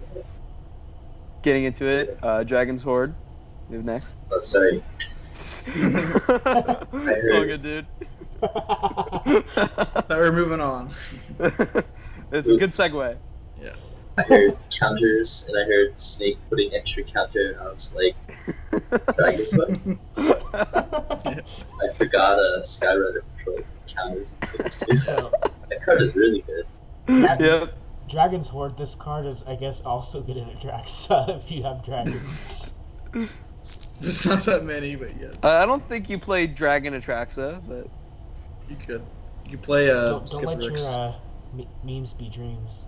getting into it, Dragon's Horde. Move next. oh, sorry. It's all good, dude. Thought we were moving on. It's a good segue. I heard counters and I heard Snake putting extra counter, and I was like, Dragon's Court? I forgot Skyrider Patrol counters. so That card is really good. Yep. Dragon's Horde. This card is, I guess, also good in Atraxa if you have dragons. There's not that many, but yeah, I don't think you played Dragon Atraxa, but you could. You could play Don't let your Skithorix. Memes be dreams.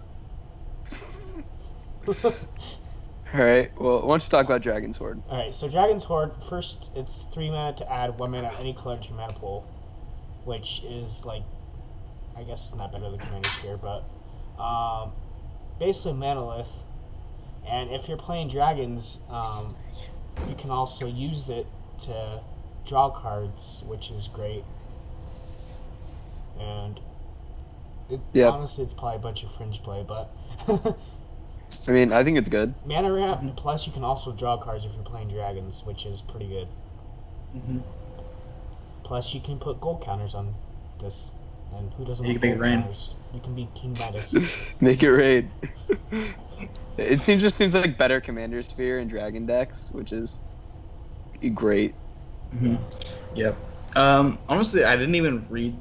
Alright, well, why don't you talk about Dragon's Horde? Alright, so Dragon's Horde, first, it's 3 mana to add 1 mana of any color to your mana pool, which is, like, I guess it's not better than Commander Sphere, but basically Manalith. And if you're playing dragons, you can also use it to draw cards, which is great. And honestly, it's probably a bunch of fringe play, but I mean, I think it's good. Mana ramp, plus you can also draw cards if you're playing dragons, which is pretty good. Mm-hmm. Plus, you can put gold counters on this, and who doesn't You want can gold make it rain. counters? You can be King Midas. Make it raid. It seems like better Commander Sphere and Dragon decks, which is great. Mm-hmm. Yep. Honestly, I didn't even read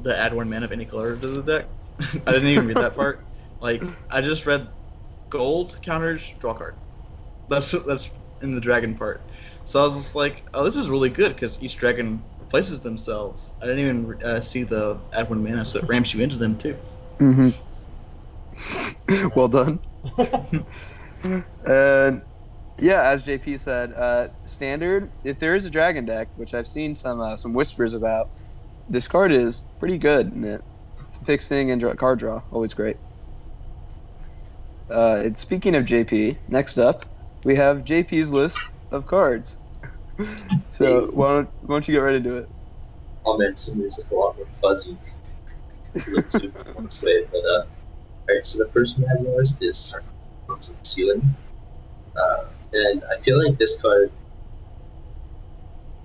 the add 1 mana of any color to the deck. I didn't even read that part. Like, I just read gold counters, draw card. That's in the dragon part. So I was just like, oh, this is really good because each dragon replaces themselves. I didn't even see the add 1 mana, so it ramps you into them too. Mm-hmm. Well done. And yeah, as JP said, standard. If there is a dragon deck, which I've seen some whispers about, this card is pretty good in it. Fixing and card draw, always great. And speaking of JP, next up we have JP's list of cards. So why don't you get right into it? I'll mention is like a lot more fuzzy. Looks super one way, but alright. So the first one I have on the list is Sarkhan's Ceiling, and I feel like this card,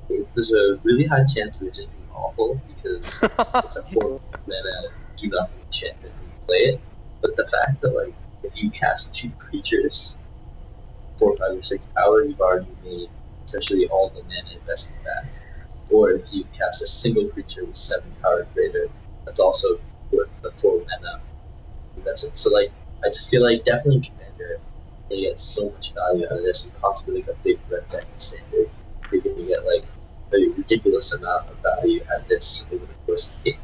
there's a really high chance of it just being awful because it's a 4 mana do nothing enchantment when you play it. But the fact that like if you cast 2 creatures, 4, 5, or 6 power, you've already made essentially all the mana investment back. Or if you cast a single creature with 7 power or greater, that's also worth the 4 mana investment. So like I just feel like definitely Commander you get so much value out of this, and possibly like a big red deck in standard. You're gonna get like a ridiculous amount of value out of this over the course of the game.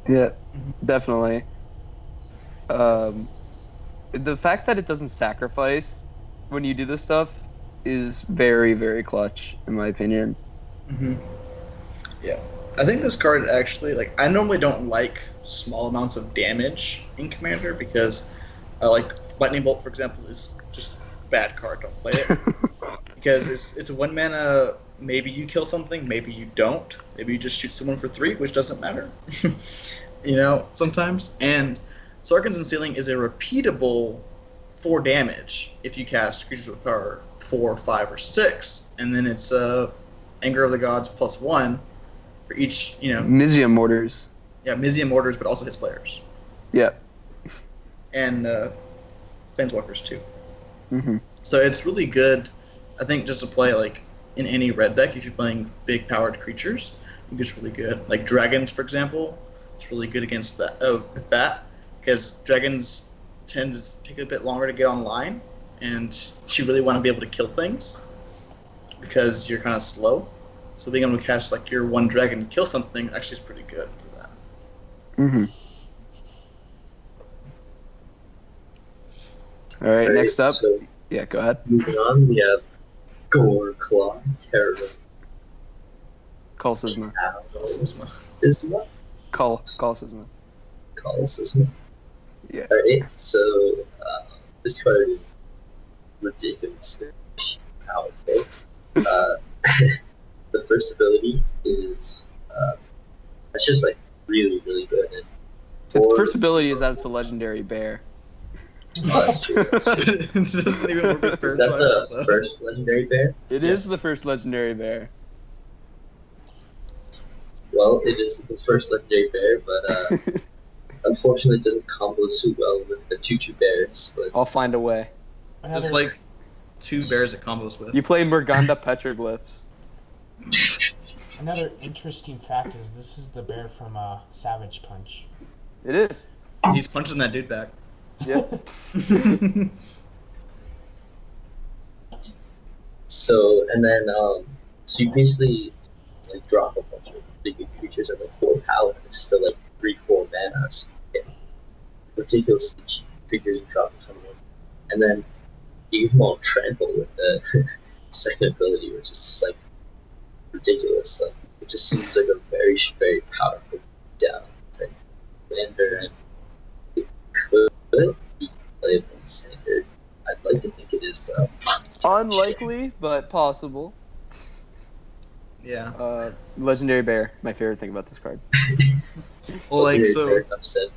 Yeah, definitely. The fact that it doesn't sacrifice when you do this stuff is very, very clutch, in my opinion. Mm-hmm. Yeah. I think this card actually, like, I normally don't like small amounts of damage in Commander because, like, Lightning Bolt, for example, is just a bad card. Don't play it. Because it's a 1 mana, maybe you kill something, maybe you don't. Maybe you just shoot someone for 3, which doesn't matter. You know, sometimes. And Sarkhan's Unsealing is a repeatable 4 damage if you cast creatures with power 4, 5, or 6. And then it's Anger of the Gods +1 for each, you know. Mizium Mortars. Yeah, Mizium Mortars, but also hits players. Yeah. And Planeswalkers too. Mm-hmm. So it's really good, I think, just to play like in any red deck if you're playing big powered creatures. I think it's really good. Like dragons, for example, it's really good against that. With that, because dragons tend to take a bit longer to get online, and you really want to be able to kill things because you're kind of slow. So being able to cast like your 1 dragon to kill something actually is pretty good for that. Mm-hmm. All right, next up. So Yeah, go ahead. moving on, we have Gore Claw Terror. Call Sisma. Sisma? Call Sisma. Call Sisma. Yeah. Alright, so this card is ridiculously powerful. The first ability is it's just like really, really good. And Its first ability is that it's a legendary bear. oh, that's true. That's true. It doesn't even work with Is birds that like the that. first legendary bear? It is the first legendary bear. Well, it is the first legendary bear, but unfortunately it doesn't combo so well with the Choo-Choo bears. But I'll find a way. It's like 2 bears it combos with. You play Murganda Petroglyphs. Another interesting fact is this is the bear from Savage Punch. It is. He's punching that dude back. Yep. so, and then so you basically like drop a bunch of big creatures at like 4 power to like 3-4 mana, so you get ridiculously cheap figures and drop a ton of them. And then you even won't trample with the second ability, which is just like ridiculous. Like it just seems like a very, very powerful down type commander, and it could be playable in standard. I'd like to think it is, but Unlikely, but possible. Yeah. Legendary Bear, my favorite thing about this card. Well, like, very, so very upset.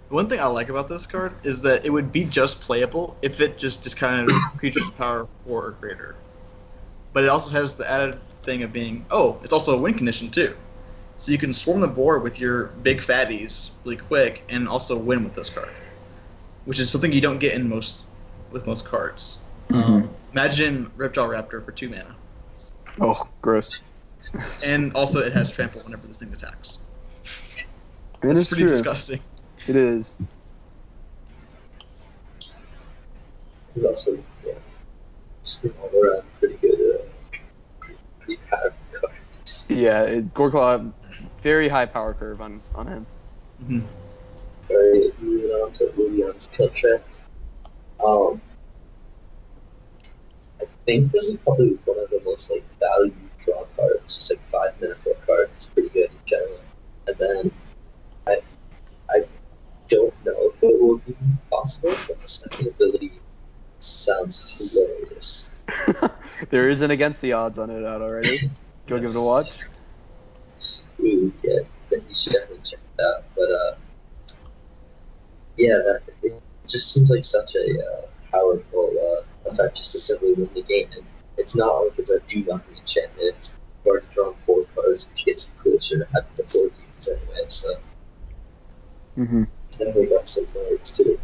one thing I like about this card is that it would be just playable if it just discounted creatures power 4 or greater. But it also has the added thing of being, it's also a win condition too. So you can swarm the board with your big fatties really quick and also win with this card, which is something you don't get in most cards. Imagine Ripjaw Raptor for 2 mana. Oh, gross. And also it has trample whenever this thing attacks. That is It's pretty true. disgusting. It is. He's also, just an all-around pretty good, pretty powerful card. Yeah, Goreclaw, very high power curve on him. Mm-hmm. Alright, moving on to Liliana's contract. I think this is probably one of the most like value draw cards. Just like 5 mana for a card. It's pretty good in general. And then I don't know if it will be possible, but the second ability sounds hilarious. There is an against the odds on it out already. Go give it a watch. Ooh, yeah, then you should definitely check it out. But yeah, it just seems like such a powerful effect just to simply win the game. And it's not like it's a do nothing enchantment. It's already drawn 4 cards, which gets closer to having the 4 demons anyway. So definitely got some merits to it.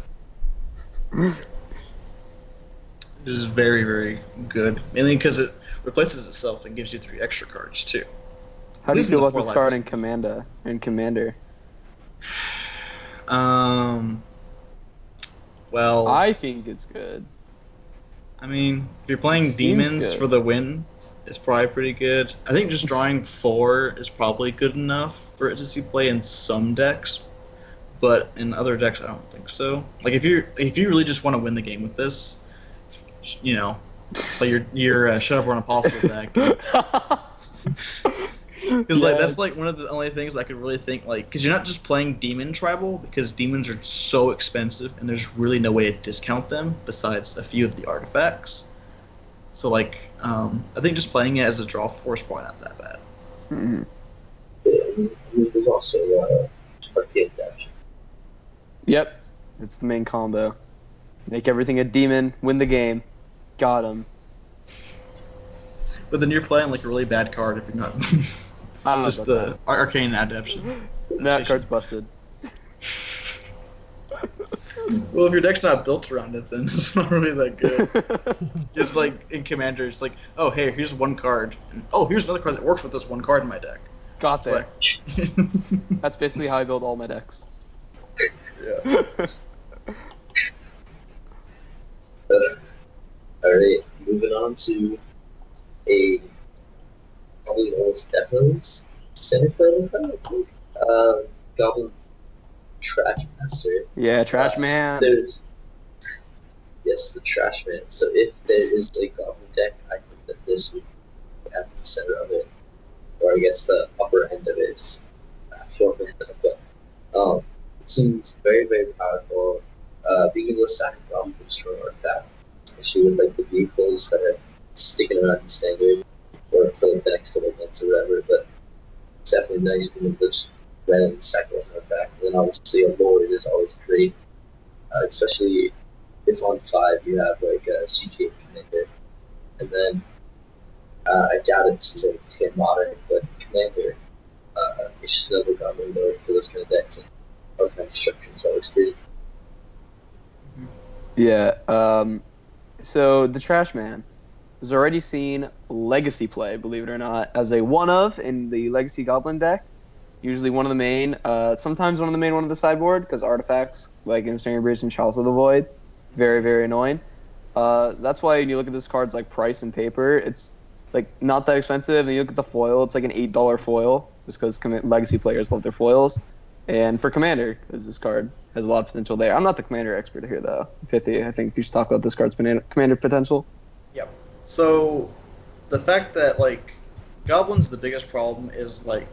It is very, very good. Mainly because it replaces itself and gives you 3 extra cards too. How do you These are feel the about this 4 card lives. in Commander? Well, I think it's good. I mean, if you're playing Seems demons good. for the win, it's probably pretty good. I think just drawing 4 is probably good enough for it to see play in some decks, but in other decks, I don't think so. Like if you really just want to win the game with this, play your Shut Up Run Apostle deck. Because that's like one of the only things I could really think, like, because you're not just playing demon tribal, because demons are so expensive and there's really no way to discount them besides a few of the artifacts. So like, I think just playing it as a draw force is probably not that bad. Mhm. Yeah, I mean, there's also Arcade Adaption. Yep, it's the main combo. Make everything a demon, win the game, got him. But then you're playing like a really bad card if you're not I don't know just about the Arcane Adaptation. that. That card's busted. Well, if your deck's not built around it, then it's not really that good. Just like in Commander, it's like, oh, hey, here's one card. And, oh, here's another card that works with this one card in my deck. Got It's there. like, That's basically how I build all my decks. yeah. Alright, moving on to a probably almost definitely center field card, I think. Goblin Trash Master. Yeah, Trash Man. There's the Trash Man. So if there is a Goblin deck, I think that this would be at the center of it, or I guess the upper end of it. Just short man, but it seems very, very powerful. Being able to sack a Goblin from strong artifact, especially with like the vehicles that are sticking around in standard, or for like the next couple of months or whatever. But it's definitely nice being able to just random sacrifice artifact. And then obviously a Lord is always great, especially if on 5 you have like a CJ Commander. And then I doubt this is a modern, but Commander, it's just another Goblin Lord for those kind of decks. And artifact destruction is always great. Yeah. So the Trash Man has already seen Legacy play, believe it or not, as a one of in the Legacy Goblin deck. Usually one of the main, sometimes one of the main, one of the sideboard, because artifacts like Instant Embrace and Chalice of the Void, very, very annoying. That's why when you look at this card's like price and paper, it's like not that expensive. And you look at the foil, it's like an $8 foil. just because Legacy players love their foils, and for Commander, because this card has a lot of potential there. I'm not the Commander expert here, though. Pithy, I think you should talk about this card's Commander potential. Yep. So, the fact that, like, Goblins, the biggest problem is, like,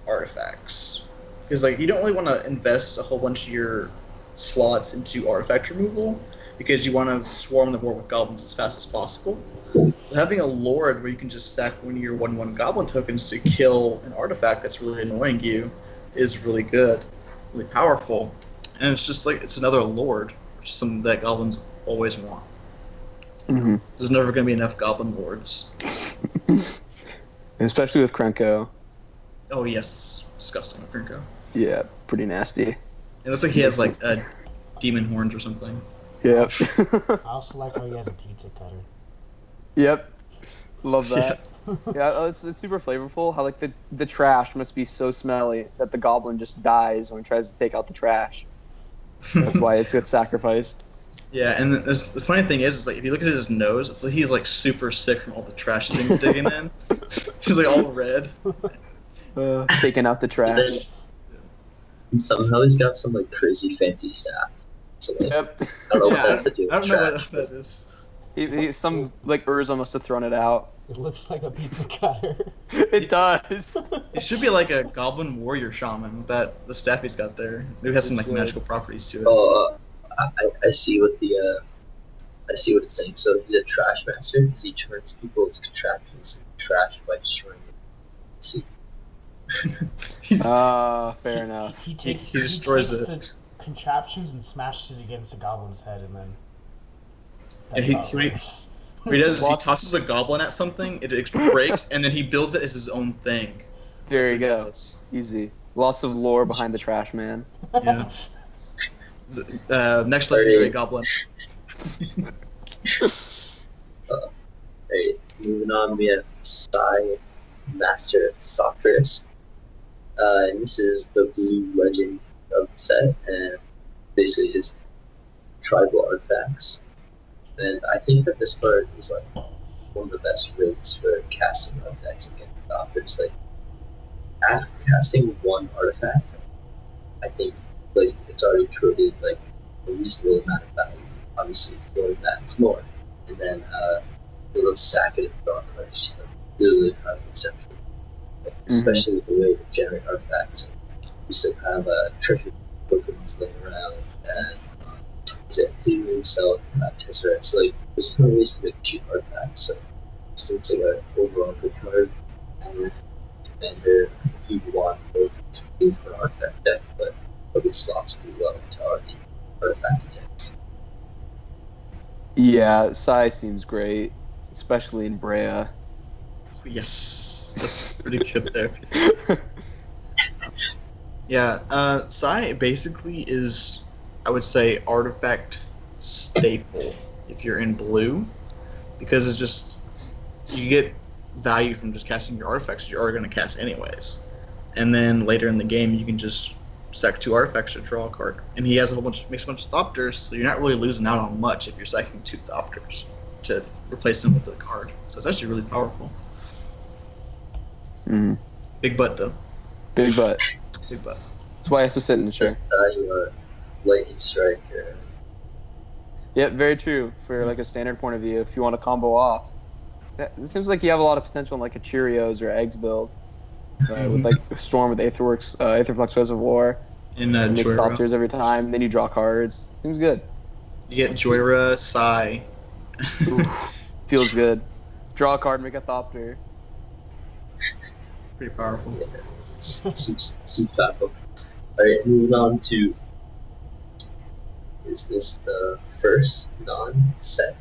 artifacts. Because, like, you don't really want to invest a whole bunch of your slots into artifact removal, because you want to swarm the board with Goblins as fast as possible. So having a Lord where you can just sack one of your 1/1 Goblin tokens to kill an artifact that's really annoying you is really good, really powerful. And it's just like, it's another Lord, which is something that Goblins always want. Mm-hmm. There's never going to be enough Goblin Lords. Especially with Krenko. Oh yes, it's disgusting with Krenko. Yeah, pretty nasty. It looks like he has like demon horns or something. Yep. I also like how he has a pizza cutter. Yep. Love that. Yeah, it's super flavorful. How like the trash must be so smelly that the goblin just dies when it tries to take out the trash. That's why it gets sacrificed. Yeah, and the funny thing is like if you look at his nose, it's like he's like super sick from all the trash he's been digging in. He's like all red. Taking out the trash. And somehow he's got some like crazy fancy staff. So, like, Yep. I don't know what that has to do with I don't know trash. what that is. Some like Urza must have thrown it out. It looks like a pizza cutter. It does. It should be like a Goblin Warrior Shaman. The staff he's got there. Maybe it has some like magical properties to it. Oh, I see what I see what it's saying. So he's a trash master because he turns people's contraptions into trash by destroying them. See. Fair enough. He destroys takes it. the contraptions and smashes it against the goblin's head, and then. Yeah, he does is he tosses a goblin at something, it breaks, and then he builds it as his own thing. There you go. Easy. Lots of lore behind the trash man. Yeah. Next legendary goblin. Hey, moving on, we have Sai, Master Thopterist. And this is the blue legend of the set, and basically just tribal artifacts. And I think that this card is like one of the best rates for casting artifacts against Thopters. Like after casting one artifact, I think like it's already created like a reasonable amount of value. Obviously, more than that is more. And then it'll sack it and draw cards, just like literally kind of exceptional. Like, especially with the way to generate artifacts. You still have treasure tokens laying around, and is it Ethereum himself, Tesseract. So like, there's no ways to make cheap artifacts. So it's like an overall good card. And Commander, he would want both to do for an artifact deck, but probably slots pretty well into already artifact decks. Yeah, Sai seems great, especially in Brea. Yes, that's pretty good there. Yeah, Sai basically is, I would say, artifact staple if you're in blue, because it's just, you get value from just casting your artifacts you're already going to cast anyways. And then later in the game, you can just sack 2 artifacts to draw a card. And he has makes a bunch of Thopters, so you're not really losing out on much if you're sacking 2 Thopters to replace them with the card. So it's actually really powerful. Mm-hmm. Big butt, though. Big butt. Big butt. That's why I have to sit in the chair. Just your lightning strike. Yep, very true. For like a standard point of view, if you want to combo off, it seems like you have a lot of potential in like a Cheerios or Eggs build, with like Storm with Aetherflux Reservoir, And make Joyra. Thopters every time. Then you draw cards. Seems good. You get Joyra, Sai. Feels good. Draw a card, make a Thopter. Pretty powerful. Seems powerful. Alright, moving on to. Is this the first non-set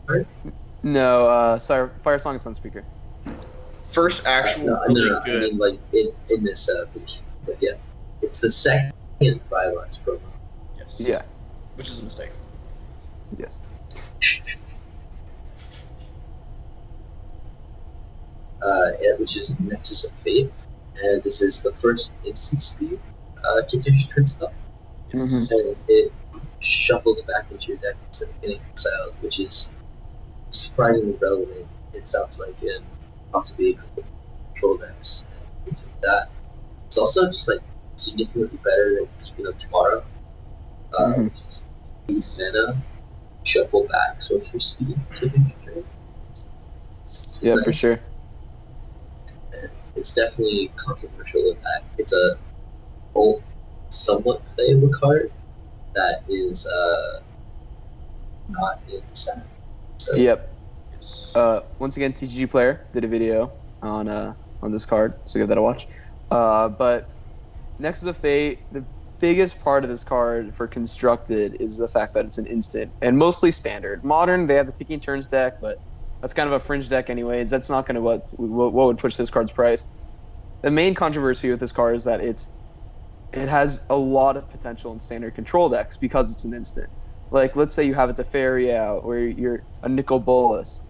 card? No, sorry, Fire Song and Sunspeaker. First actual really good. I mean, like in this edition. But yeah, it's the second Violence promo. Yes. Yeah. Which is a mistake. Yes. Which is Nexus of Fate, and this is the first instant speed to dish tricks up, Mm-hmm. and it shuffles back into your deck instead of getting exiled, which is surprisingly relevant. It sounds like in possibly control decks and things like that. It's also just like significantly better than Beacon of Tomorrow. Just use mana, shuffle back sorcery speed to the Yeah, for sure. And it's definitely controversial in that it's a old, somewhat playable card that is not in set. So, Yep. Once again, TCG Player did a video on this card, so give that a watch. But Nexus of Fate, the biggest part of this card for Constructed is the fact that it's an instant and mostly standard. Modern, they have the Ticking Turns deck, but that's kind of a fringe deck anyways. That's not going to what would push this card's price. The main controversy with this card is that it has a lot of potential in standard control decks because it's an instant. Like, let's say you have a Teferi out or you're a Nicol Bolas,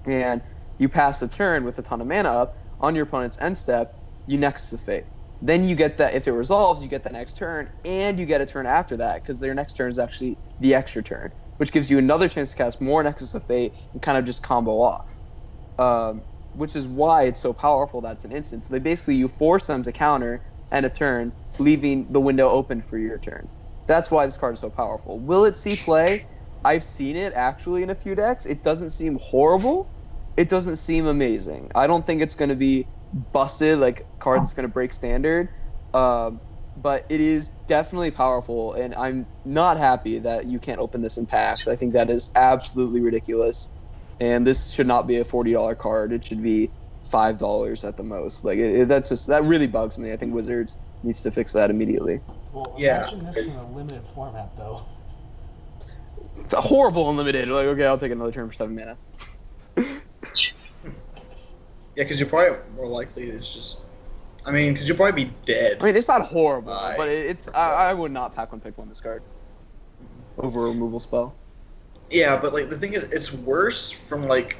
and you pass the turn with a ton of mana up. On your opponent's end step, you Nexus of Fate. Then you get that, if it resolves, you get the next turn, and you get a turn after that, because their next turn is actually the extra turn, which gives you another chance to cast more Nexus of Fate and kind of just combo off. Which is why it's so powerful that it's an instant. So you force them to counter end of turn, leaving the window open for your turn. That's why this card is so powerful. Will it see play? I've seen it actually in a few decks. It doesn't seem horrible. It doesn't seem amazing. I don't think it's going to be busted, like a card that's going to break standard. But it is definitely powerful, and I'm not happy that you can't open this in packs. I think that is absolutely ridiculous. And this should not be a $40 card. It should be $5 at the most. Like that really bugs me. I think Wizards needs to fix that immediately. Well, imagine this in a limited format, though. It's a horrible unlimited. Like, okay, I'll take another turn for 7 mana. Yeah, because you're probably more likely to just... I mean, because you'll probably be dead. I mean, it's not horrible, but it's... I would not pack one pick one this card over a removal spell. Yeah, but, like, the thing is, it's worse from, like,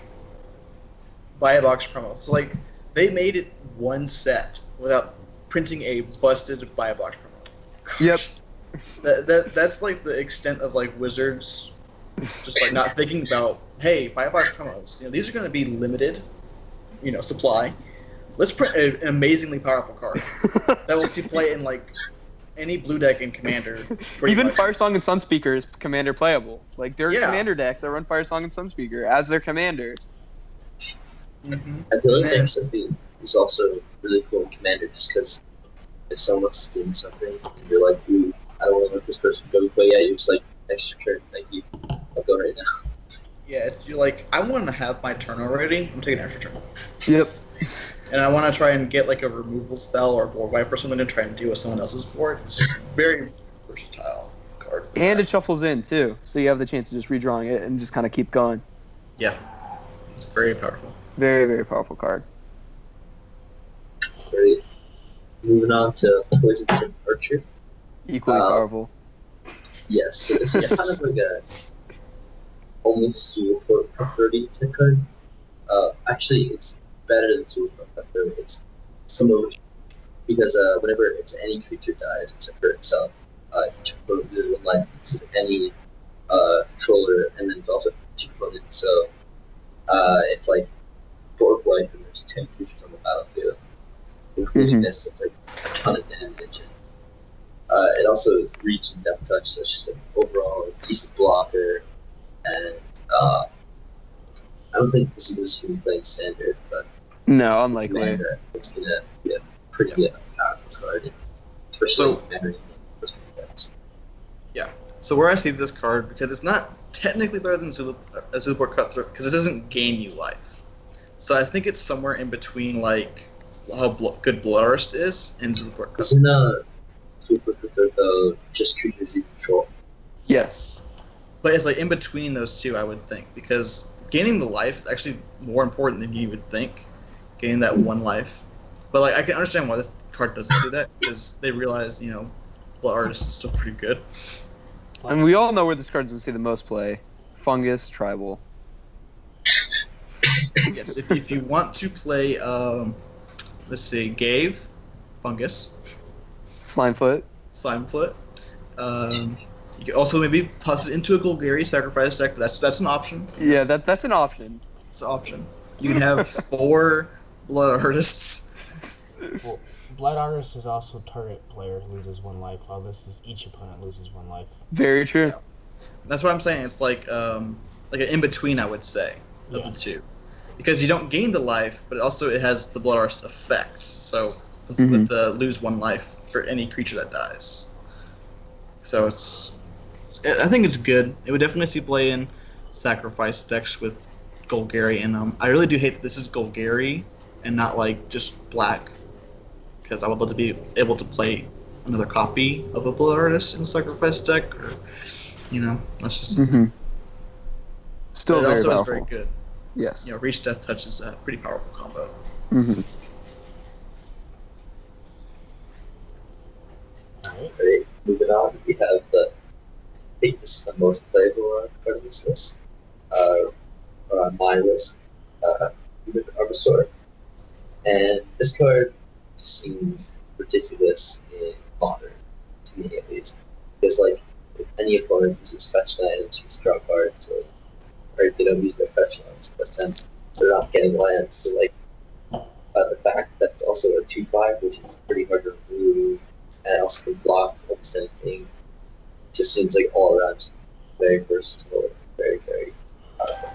buy a box promo. So, like, they made it one set without printing a busted buy a box promo. Yep. That's, like, the extent of, like, Wizards just, like, not thinking about, hey, buy a box promos. You know, these are going to be limited, supply. Let's print an amazingly powerful card that will see play in, like, any blue deck in Commander. Even much. Firesong and Sunspeaker is Commander playable. Like, there are Commander decks that run Firesong and Sunspeaker as their Commander. Mm-hmm. I feel like Nexus of Fate is also really cool in Commander just because if someone's doing something and you're like, ooh, I don't want to let this person go, but yeah, you're just like, extra turn, thank you. I'll go right now. Yeah, you're like, I want to have my turn already. I'm taking an extra turn. Yep. And I want to try and get like a removal spell or a board wipe or something to try and deal with someone else's board. It's a very versatile card. And it shuffles in too, so you have the chance of just redrawing it and just kind of keep going. Yeah, it's very powerful. Very, very powerful card. Great. Moving on to Poison Archer. Equally powerful. Yes, so this is kind of like a almost Super Preferred type card. Actually, it's better than Super Preferred. It's similar because whenever it's any creature dies except for itself, there's one life. This is any controller, and then it's also 2 components. So it's like 4 life, and there's 10 creatures on the battlefield, including this. It's like a ton of damage. It also is reach and depth touch, so it's just an overall decent blocker. And I don't think this is going to be playing standard, but no, unlikely. Commander, it's going to be a pretty powerful card, especially Commander. Yeah. So where I see this card, because it's not technically better than Zulaport Cutthroat, because it doesn't gain you life. So I think it's somewhere in between, like how good Blood Artist is and Zulaport Cutthroat. Isn't Super Cutthroat though just creatures you control? Yes. But it's like in between those two, I would think, because gaining the life is actually more important than you would think. Gaining that 1 life. But like I can understand why this card doesn't do that, because they realize, Blood Artist is still pretty good. And we all know where this card's going to see the most play. Fungus, Tribal. Yes, if you want to play, let's see, Gave, Fungus. Slimefoot. You can also maybe toss it into a Golgari sacrifice deck, but that's an option. Yeah, that's an option. It's an option. You can have 4 Blood Artists. Well, Blood Artist is also target player loses 1 life, while this is each opponent loses 1 life. Very true. Yeah. That's what I'm saying. It's like an in-between, I would say, of the two. Because you don't gain the life, but also it has the Blood Artist effect. So with the lose 1 life for any creature that dies. So I think it's good. It would definitely see play in sacrifice decks with Golgari in them. I really do hate that this is Golgari and not like just black, because I would love to be able to play another copy of a Blood Artist in the sacrifice deck, or that's just. Still but it very also powerful. is very good. Yes. Reach Death Touch is a pretty powerful combo. Alright, moving on, we have I think this is the most playable card on this list, or on my list, Runic Armasaur. And this card just seems ridiculous in Modern, to me at least. Because, like, if any opponent uses fetch lands, you draw cards, or if they don't use their fetch lands, but then they're not getting lands. So, like, the fact that it's also a 2/5, which is pretty hard to remove, and also can block almost anything, just seems like all around very versatile, very, very powerful.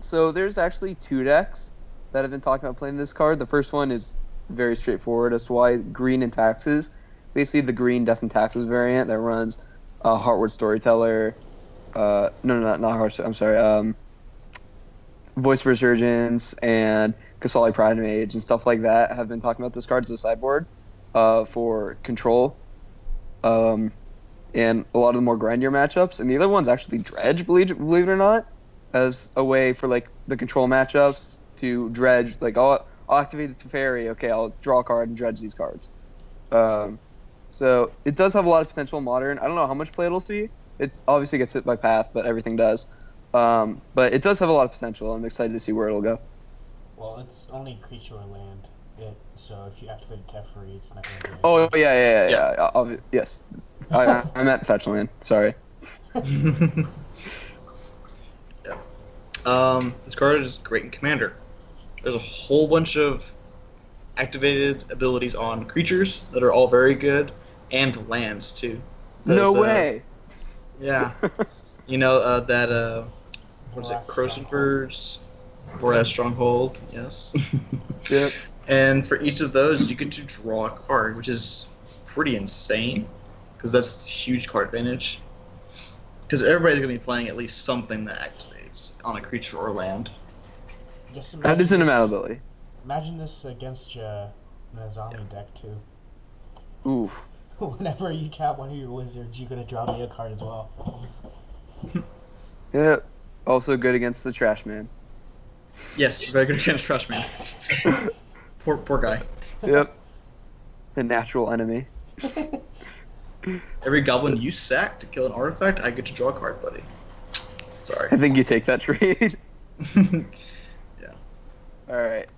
So there's actually 2 decks that have been talking about playing this card. The first one is very straightforward as to why. Green and Taxes. Basically the green Death and Taxes variant that runs Heartwood Storyteller. Not Heartwood, I'm sorry. Voice Resurgence and Kasali Pride Mage and stuff like that have been talking about this card as a sideboard for control. And a lot of the more grindier matchups. And the other one's actually Dredge, believe it or not, as a way for like the control matchups to dredge. Like I'll activate the Teferi. Okay, I'll draw a card and dredge these cards. So it does have a lot of potential in Modern. I don't know how much play it'll see. It obviously gets hit by Path, but everything does. But it does have a lot of potential. I'm excited to see where it'll go. Well, it's only creature or land. So if you activate Teferi, it's not going to do anything. Oh yeah. Yes, I meant fetch land. Sorry. This card is great in Commander. There's a whole bunch of activated abilities on creatures that are all very good, and lands too. No way. Yeah. That what is it? Crossovers, Boraz Stronghold. Yes. Yep. And for each of those, you get to draw a card, which is pretty insane, because that's a huge card advantage. Because everybody's going to be playing at least something that activates on a creature or land. That is an amount ability. Imagine this against your Nazami deck, too. Ooh. Whenever you tap one of your wizards, you're going to draw me a card as well. Yeah. Also good against the Trash Man. Yes, very good against Trash Man. Poor guy. Yep. The natural enemy. Every goblin you sack to kill an artifact, I get to draw a card, buddy. Sorry. I think you take that trade. Yeah. Alright.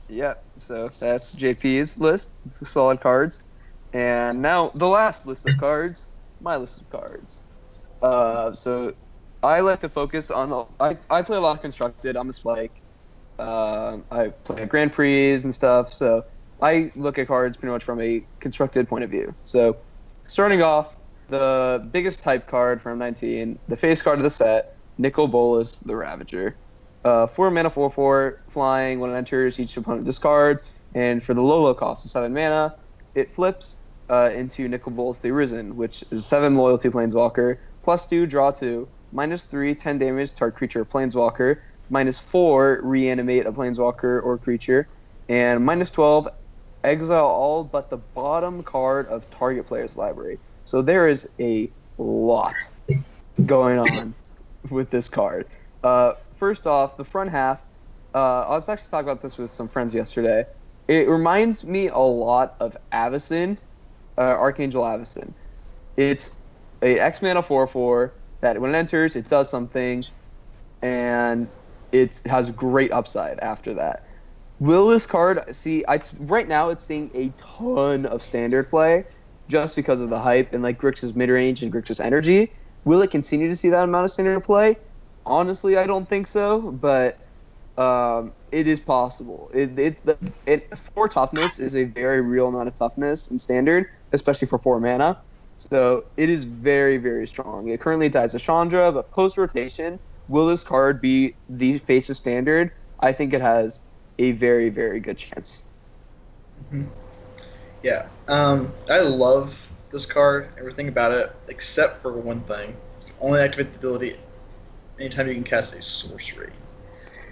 Yeah, so that's JP's list. Solid cards. And now the last list of cards, my list of cards. So I like to focus on I play a lot of Constructed. I'm a Spike. I play at Grand Prix and stuff, so I look at cards pretty much from a Constructed point of view. So starting off, the biggest type card from 19, the face card of the set, Nicol Bolas the Ravager. 4 mana, 4/4, flying. When it enters, each opponent discards. And for the low cost of 7 mana, it flips into Nicol Bolas the Arisen, which is 7 loyalty Planeswalker, +2, draw 2, -3, 10 damage, target creature or Planeswalker, -4, reanimate a Planeswalker or creature, and -12, exile all but the bottom card of target player's library. So there is a lot going on with this card. First off, the front half, I was actually talking about this with some friends yesterday. It reminds me a lot of Avacyn, Archangel Avacyn. It's a X-mana 4/4 that when it enters, it does something, and it has great upside after that. Will this card see? Right now, it's seeing a ton of standard play, just because of the hype and like Grixis mid-range and Grixis energy. Will it continue to see that amount of standard play? Honestly, I don't think so, but It is possible. Four toughness is a very real amount of toughness in standard, especially for 4 mana. So it is very, very strong. It currently dies a Chandra, but post rotation, will this card be the face of standard? I think it has a very, very good chance. Mm-hmm. Yeah. I love this card, everything about it, except for one thing. You only activate the ability anytime you can cast a sorcery.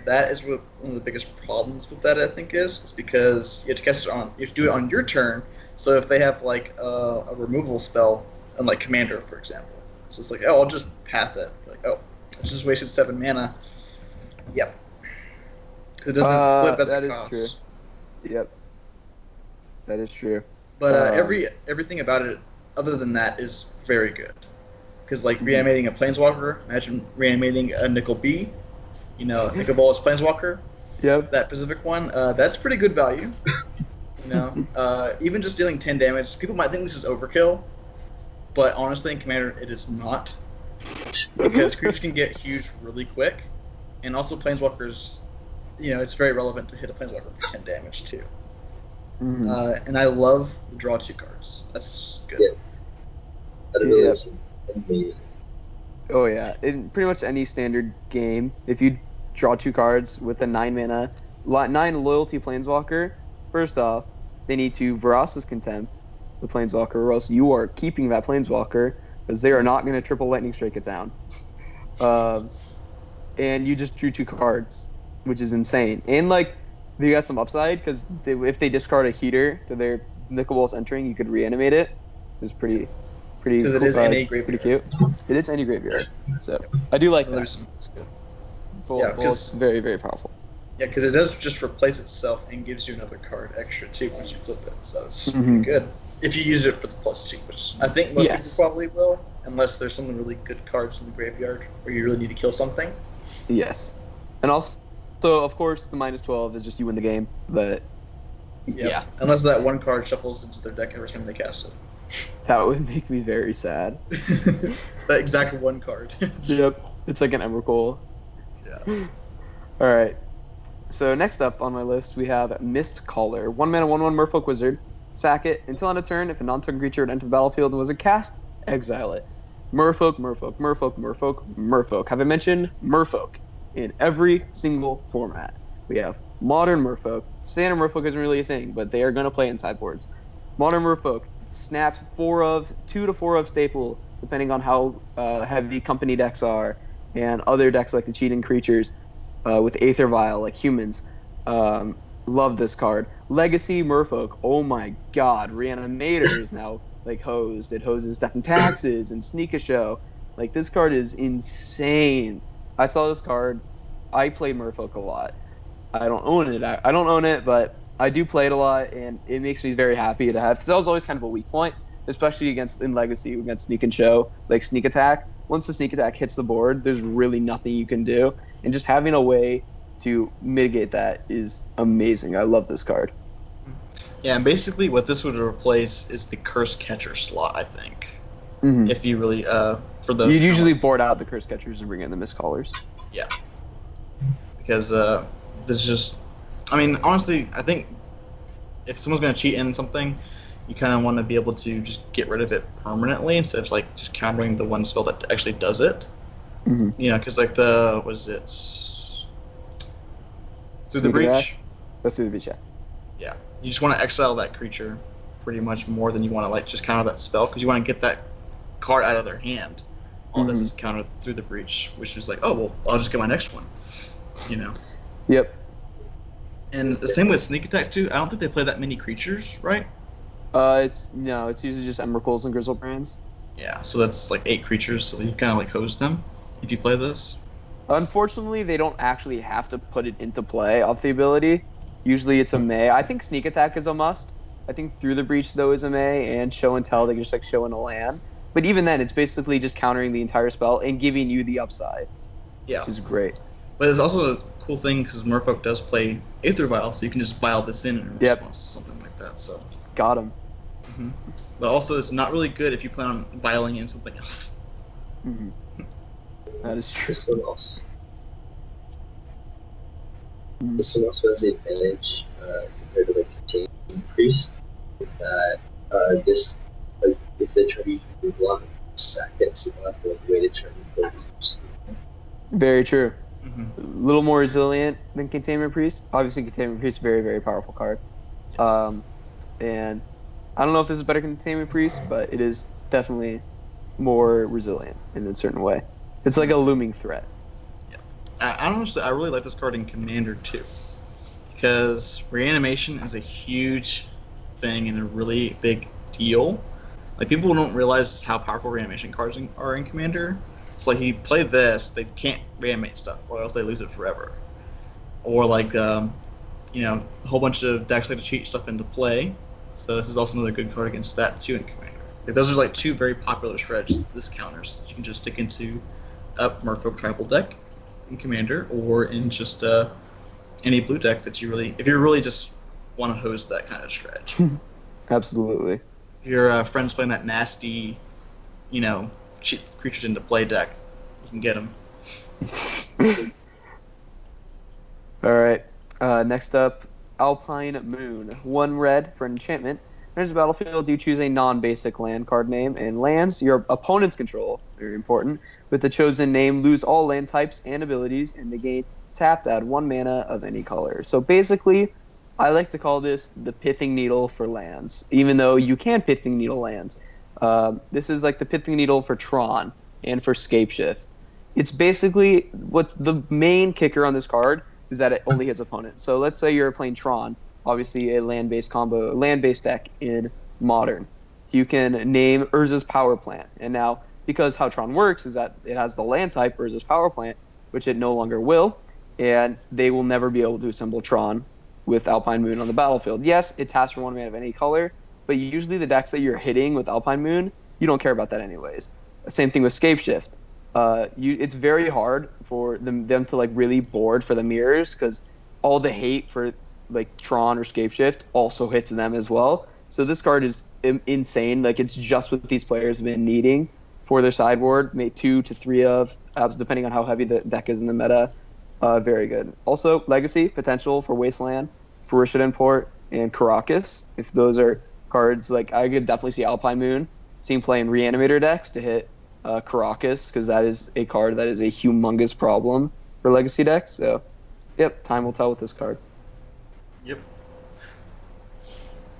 That is what one of the biggest problems with that, I think, is. It's because you have to cast it on. You have to do it on your turn. So if they have like a removal spell, on like Commander, for example, so it's like, oh, I'll just path it. Like, oh, I just wasted 7 mana. Yep. Because it doesn't flip as that it is costs. true. Yep. That is true. But everything about it, other than that, is very good. Because like reanimating a Planeswalker, imagine reanimating a Nicol B. You know, Nicol Bolas Planeswalker. Yep. That specific one, that's pretty good value. You know, even just dealing 10 damage, people might think this is overkill, but honestly, in Commander, it is not. Because creatures can get huge really quick, and also Planeswalkers, you know, it's very relevant to hit a Planeswalker for 10 damage too. Mm-hmm. And I love the draw 2 cards. That's good. Yeah. That is amazing. Oh yeah, in pretty much any standard game, if you draw 2 cards with a 9 mana, 9 loyalty Planeswalker, first off, they need to Verasa's Contempt the Planeswalker, or else you are keeping that Planeswalker, because they are not going to triple Lightning Strike it down. And you just drew 2 cards, which is insane. And like, they got some upside, because if they discard a Heater to their Nicol Bolas entering, you could reanimate it. It's pretty Because cool, it is any graveyard. pretty cute. It is any graveyard, so I do like that. It's good. It's very, very powerful. Yeah, because it does just replace itself and gives you another card extra too once you flip it. So it's Mhm. good if you use it for the +2, which I think most people probably will, unless there's some really good cards in the graveyard where you really need to kill something. Yes, and also, so of course, the -12 is just you win the game. But yeah, Unless that one card shuffles into their deck every time they cast it. that would make me very sad. That exact one card. Yep, it's like an Emrakul. Yeah. All right. So next up on my list, we have Mistcaller. 1 mana, 1/1 Merfolk Wizard. Sack it. Until end of turn, if a non-token creature would enter the battlefield and was a cast, exile it. Merfolk, Merfolk, Merfolk, Merfolk, Merfolk. Have I mentioned Merfolk in every single format? We have Modern Merfolk. Standard Merfolk isn't really a thing, but they are going to play in sideboards. Modern Merfolk snaps 2 to 4 of staple, depending on how heavy company decks are, and other decks like the cheating creatures. With Aether Vial, like humans. Love this card. Legacy Merfolk. Oh my god. Reanimator is now like hosed. It hoses Death and Taxes and Sneak a Show. Like, this card is insane. I saw this card. I play Merfolk a lot. I don't own it. I don't own it, but I do play it a lot, and it makes me very happy to have, because that was always kind of a weak point, especially in Legacy against Sneak and Show, like Sneak Attack. Once the Sneak Attack hits the board, there's really nothing you can do. And just having a way to mitigate that is amazing. I love this card. Yeah, and basically what this would replace is the Curse Catcher slot, I think. Mm-hmm. If you really, for those... You'd usually board out the Curse Catchers and bring in the Mistcallers. Yeah. Because there's just... I mean, honestly, I think if someone's going to cheat in something, you kind of want to be able to just get rid of it permanently instead of like just countering the one spell that actually does it. Mm-hmm. You know, because like the... what is it? Through the Breach? That's Through the Breach, yeah. Yeah. You just want to exile that creature pretty much more than you want to like just counter that spell, because you want to get that card out of their hand. All this is countered Through the Breach, which is like, oh, well, I'll just get my next one. You know? Yep. And the same with Sneak Attack, too. I don't think they play that many creatures, right? It's usually just Emrakuls and Grizzlebrands. Yeah, so that's like 8 creatures, so you kind of like hose them if you play this. Unfortunately, they don't actually have to put it into play off the ability. Usually it's a May. I think Sneak Attack is a must. I think Through the Breach, though, is a May, and Show and Tell, they can just like show in a land. But even then, it's basically just countering the entire spell and giving you the upside. Yeah. Which is great. But it's also a cool thing because Merfolk does play Aether Vial, so you can just vial this in response to something like that. So got him. Mm-hmm. But also, it's not really good if you plan on vialing in something else. Mm-hmm. That is true. What else? This one also has the advantage compared to like Contained Priest that this like if they try to use removal on sack it, so you don't have to like wait a turn before you use it. Very true. Mhm. A little more resilient than Containment Priest. Obviously, Containment Priest, very, very powerful card. And I don't know if this is better than Containment Priest, but it is definitely more resilient in a certain way. It's like a looming threat. I really like this card in Commander too, because reanimation is a huge thing and a really big deal. Like people don't realize how powerful reanimation cards are in Commander. It's like you play this, they can't reanimate stuff, or else they lose it forever. Or like a whole bunch of decks like to cheat stuff into play. So this is also another good card against that too in Commander. Like, those are like two very popular strategies this counters. You can just stick into a Merfolk tribal deck in Commander, or in just any blue deck that if you really just want to hose that kind of strategy. Absolutely. If your friend's playing that nasty, cheat creatures into play deck, you can get them. All right. Next up, Alpine Moon. 1 red for enchantment. Enters the battlefield, you choose a non-basic land card name, and lands your opponent's control, very important, with the chosen name, lose all land types and abilities, and negate tapped, add 1 mana of any color. So basically, I like to call this the Pithing Needle for lands, even though you can Pithing Needle lands. This is like the Pithing Needle for Tron and for Scapeshift. It's basically, what's the main kicker on this card is that it only hits opponents. So let's say you're playing Tron, obviously a land-based deck in Modern. You can name Urza's Power Plant. And now, because how Tron works is that it has the land type, Urza's Power Plant, which it no longer will, and they will never be able to assemble Tron with Alpine Moon on the battlefield. Yes, it taps for 1 mana of any color, but usually the decks that you're hitting with Alpine Moon, you don't care about that anyways. Same thing with Scapeshift. It's very hard for them to like really board for the mirrors, because all the hate for like Tron or Scapeshift also hits them as well. So this card is insane. Like, it's just what these players have been needing for their sideboard. Maybe 2 to 3 of, depending on how heavy the deck is in the meta. Very good. Also, Legacy, potential for Wasteland, Fruition Import, and Karakas. If those are cards, like, I could definitely see Alpine Moon seeing play in Reanimator decks to hit Karakas, because that is a card that is a humongous problem for Legacy decks. So, yep, time will tell with this card. Yep.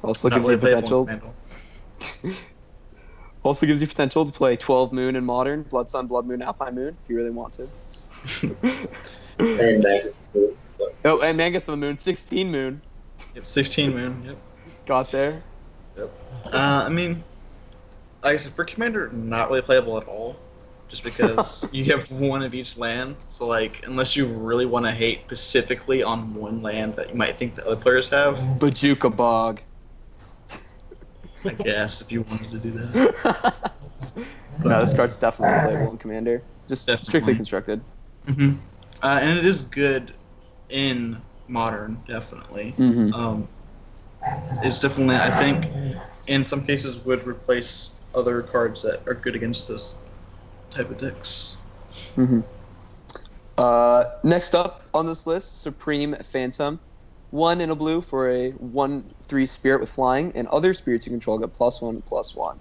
Also gives you potential. Also gives you potential to play 12 Moon in Modern, Blood Sun, Blood Moon, Alpine Moon, if you really want to. And Magus Moon. Oh, and Mangus the Moon, 16 Moon. Yep, 16 Moon. Yep. Got there. Yep. I mean, like I said, for Commander, not really playable at all. Just because you have 1 of each land. So, like, unless you really want to hate specifically on 1 land that you might think the other players have. Bajuka Bog. I guess, if you wanted to do that. No, this card's definitely playable in Commander. Just Definitely. strictly constructed. Mm-hmm. And it is good in Modern, definitely. Mm-hmm. It's definitely, I think, in some cases would replace other cards that are good against this type of decks. Mm-hmm. Next up on this list, Supreme Phantom. 1 in a blue for a 1/3 spirit with flying, and other spirits you control get +1/+1.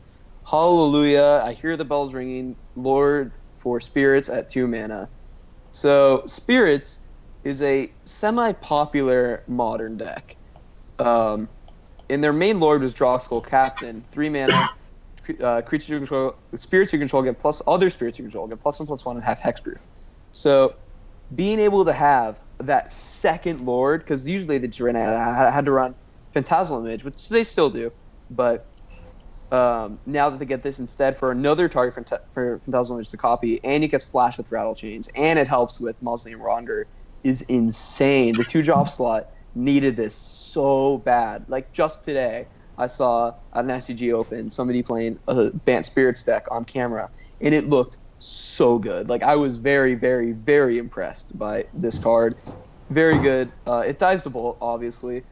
Hallelujah, I hear the bells ringing. Lord for spirits at 2 mana. So, spirits is a semi-popular Modern deck. And their main lord was Drogskull Captain. 3 mana, creatures you control, spirits you control get other spirits you control get +1/+1 and have hexproof. So, being able to have that second lord, because usually they just had to run Phantasmal Image, which they still do, but now that they get this instead for another target for Phantasmal Image to copy, and it gets flashed with Rattle Chains, and it helps with Mausoleum Ronder, is insane. The 2-drop slot needed this so bad. Like, just today, I saw at an SCG Open somebody playing a Bant Spirits deck on camera, and it looked so good. Like, I was very, very, very impressed by this card. Very good. It dies to Bolt, obviously.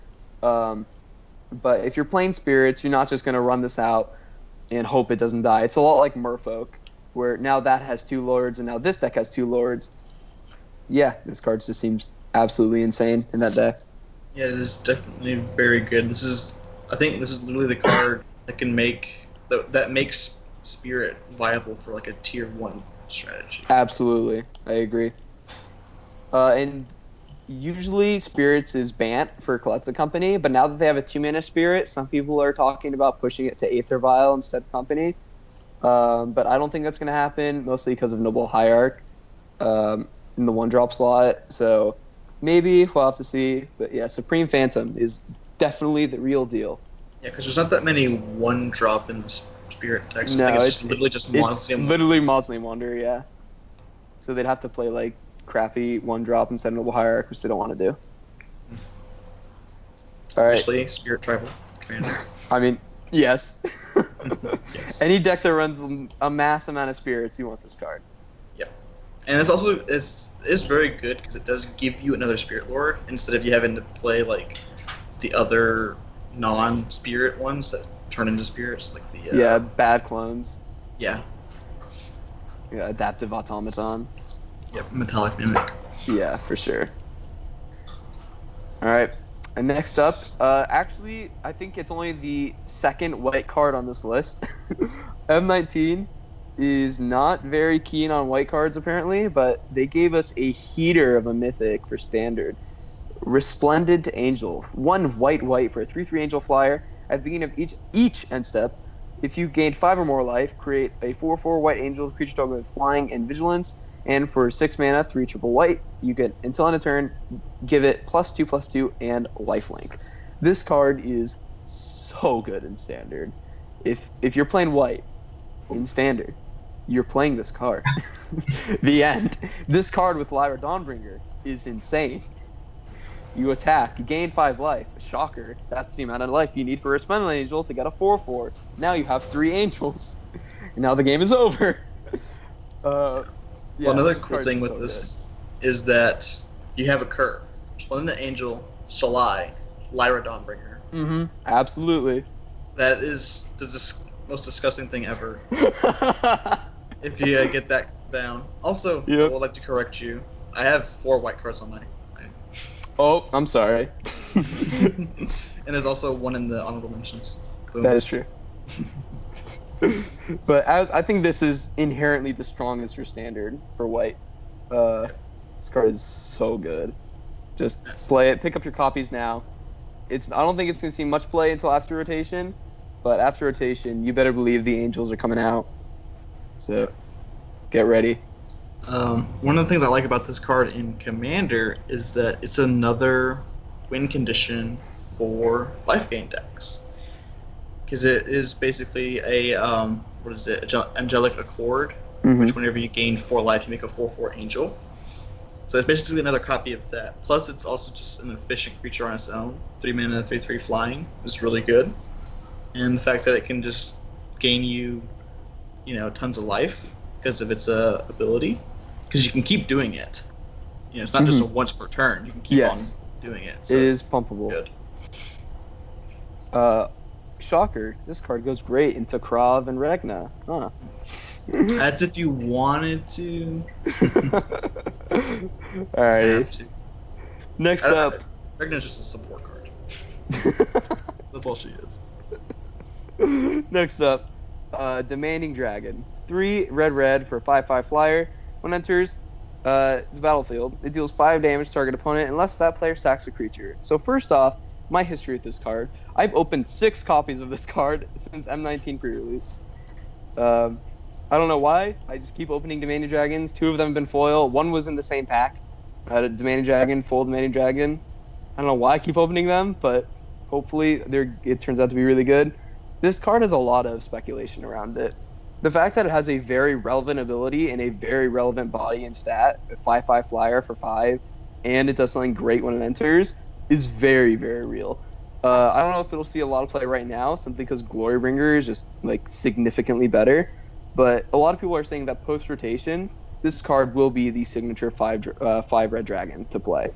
But if you're playing Spirits, you're not just going to run this out and hope it doesn't die. It's a lot like Merfolk, where now that has 2 lords, and now this deck has 2 lords. Yeah, this card just seems absolutely insane in that deck. Yeah, it is definitely very good. I think this is literally the card that can that makes Spirit viable for like a tier 1 strategy. Absolutely, I agree. And usually Spirits is banned for Collected Company, but now that they have a 2-mana Spirit, some people are talking about pushing it to Aether Vial instead of Company. But I don't think that's going to happen, mostly because of Noble Hierarch in the 1-drop slot. So maybe we'll have to see. But yeah, Supreme Phantom is definitely the real deal. Yeah, because there's not that many 1-drop in the Spirit decks. No, I think it's literally just Mausoleum. Literally Mausoleum Wonder, yeah. So they'd have to play like crappy 1-drop instead of Noble Hierarch, which they don't want to do. All right. Especially Spirit Tribal Commander. I mean, yes. Yes. Any deck that runs a mass amount of spirits, you want this card. Yep. And it's very good because it does give you another Spirit Lord instead of you having to play like the other non-spirit ones that turn into spirits, like the bad clones. Yeah. Yeah, Adaptive Automaton. Yep, Metallic Mimic. Yeah, for sure. All right. And next up, actually, I think it's only the second white card on this list. M19 is not very keen on white cards, apparently, but they gave us a heater of a mythic for standard. Resplendent Angel. 1 white for a 3/3 Angel Flyer. At the beginning of each end step, if you gain 5 or more life, create a 4/4 white angel creature token with flying and vigilance. And for 6 mana, 3 triple white, you get, until end of turn, give it +2/+2 and lifelink. This card is so good in standard. If you're playing white in standard, you're playing this card. The end. This card with Lyra Dawnbringer is insane. You attack, you gain 5 life. Shocker. That's the amount of life you need for a Resplendent Angel to get a 4/4. Now you have 3 angels. And now the game is over. Well, another cool thing with this is that you have a curve. Resplendent Angel, Shalai, Lyra Dawnbringer. Mm-hmm. Absolutely. That is the most disgusting thing ever. If you get that down. Also, I would like to correct you. I have 4 white cards on mine. Oh, I'm sorry. And there's also 1 in the honorable mentions. Boom. That is true. But I think this is inherently the strongest for standard for white. This card is so good. Just play it. Pick up your copies now. I don't think it's going to see much play until after rotation, but after rotation, you better believe the angels are coming out. So, get ready. One of the things I like about this card in Commander is that it's another win condition for life gain decks. Because it is basically a Angelic Accord, which whenever you gain 4 life, you make a 4/4 angel. So it's basically another copy of that. Plus, it's also just an efficient creature on its own. 3 mana, 3/3 flying is really good, and the fact that it can just gain you, tons of life because of its ability. Because you can keep doing it. It's not just a once per turn. You can keep on doing it. So it is pumpable. Good. Shocker, this card goes great into Krav and Regna. Huh. That's if you wanted to. Alright. Next up. Regna's just a support card. That's all she is. Next up, Demanding Dragon. 3 red for a 5/5 flyer. When enters the battlefield, it deals 5 damage to target opponent unless that player sacks a creature. So first off, my history with this card. I've opened 6 copies of this card since M19 pre-release. I don't know why. I just keep opening Demanding Dragons. 2 of them have been foil. 1 was in the same pack. Demanding Dragon, full Demanding Dragon. I don't know why I keep opening them, but hopefully it turns out to be really good. This card has a lot of speculation around it. The fact that it has a very relevant ability and a very relevant body and stat, a 5/5 flyer for 5, and it does something great when it enters, is very, very real. I don't know if it'll see a lot of play right now, simply because Glorybringer is just significantly better. But a lot of people are saying that post-rotation, this card will be the signature 5 red dragon to play.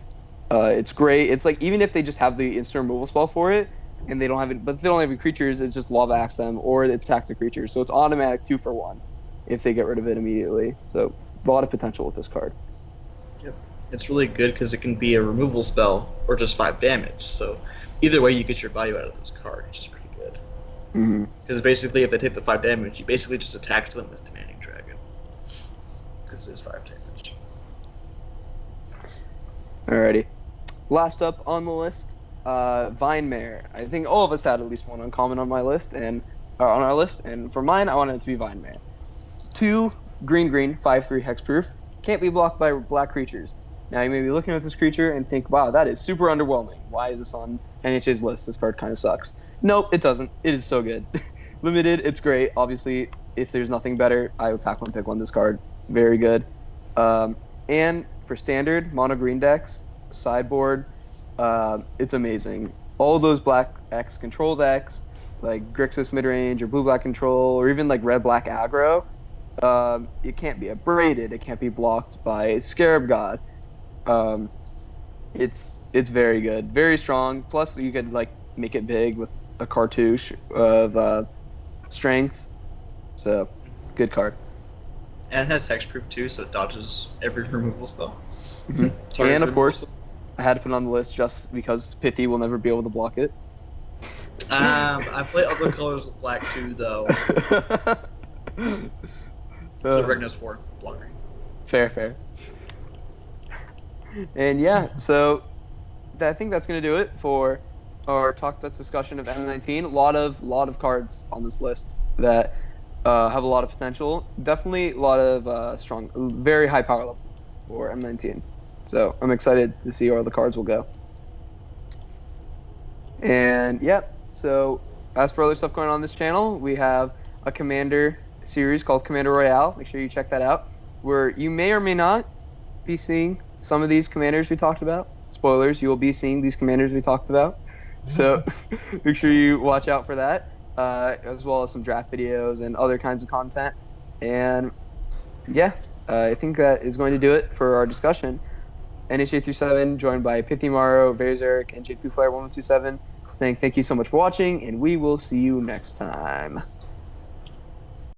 It's great. It's even if they just have the instant removal spell for it, and they don't have it, but they don't have any creatures, it's just Lava Axe them, or it attacks the creatures. So it's automatic 2 for 1 if they get rid of it immediately. So a lot of potential with this card. Yep. it's really good because it can be a removal spell or just 5 damage. So either way, you get your value out of this card, which is pretty good. Mm-hmm. Because basically, if they take the 5 damage, you basically just attack them with Demanding Dragon. Because it is 5 damage. Alrighty. Last up on the list, Vine Mare. I think all of us had at least one uncommon on my list on our list, and for mine, I wanted it to be Vine Mare. 2 green, 5/3 hexproof. Can't be blocked by black creatures. Now you may be looking at this creature and think, wow, that is super underwhelming. Why is this on NHA's list? This card kind of sucks. Nope, it doesn't. It is so good. Limited, it's great. Obviously, if there's nothing better, I would pack one, pick one. This card, very good. And for standard mono green decks, sideboard, it's amazing. All those black X control decks, like Grixis midrange or blue black control, or even like red black aggro, it can't be abraded. It can't be blocked by Scarab God. It's very good, very strong. Plus, you could like make it big with a cartouche of strength. So, good card. And it has hexproof too, so it dodges every removal spell. Mm-hmm. And of course, I had to put it on the list just because Pithy will never be able to block it. I play other colors with black too, though. So Regna's 4 blocking. Fair. And yeah, so I think that's gonna do it for our Talk Bets discussion of M19. A lot of cards on this list that have a lot of potential. Definitely a lot of strong, very high power level for M19. So I'm excited to see where the cards will go. And yeah, so as for other stuff going on this channel, we have a Commander series called Commander Royale. Make sure you check that out, where you may or may not be seeing some of these commanders we talked about. Spoilers, you will be seeing these commanders we talked about. So make sure you watch out for that, as well as some draft videos and other kinds of content. And yeah, I think that is going to do it for our discussion. NHA37, joined by Pithy Morrow, Berserk, and JP Flare 1127, saying thank you so much for watching, and we will see you next time.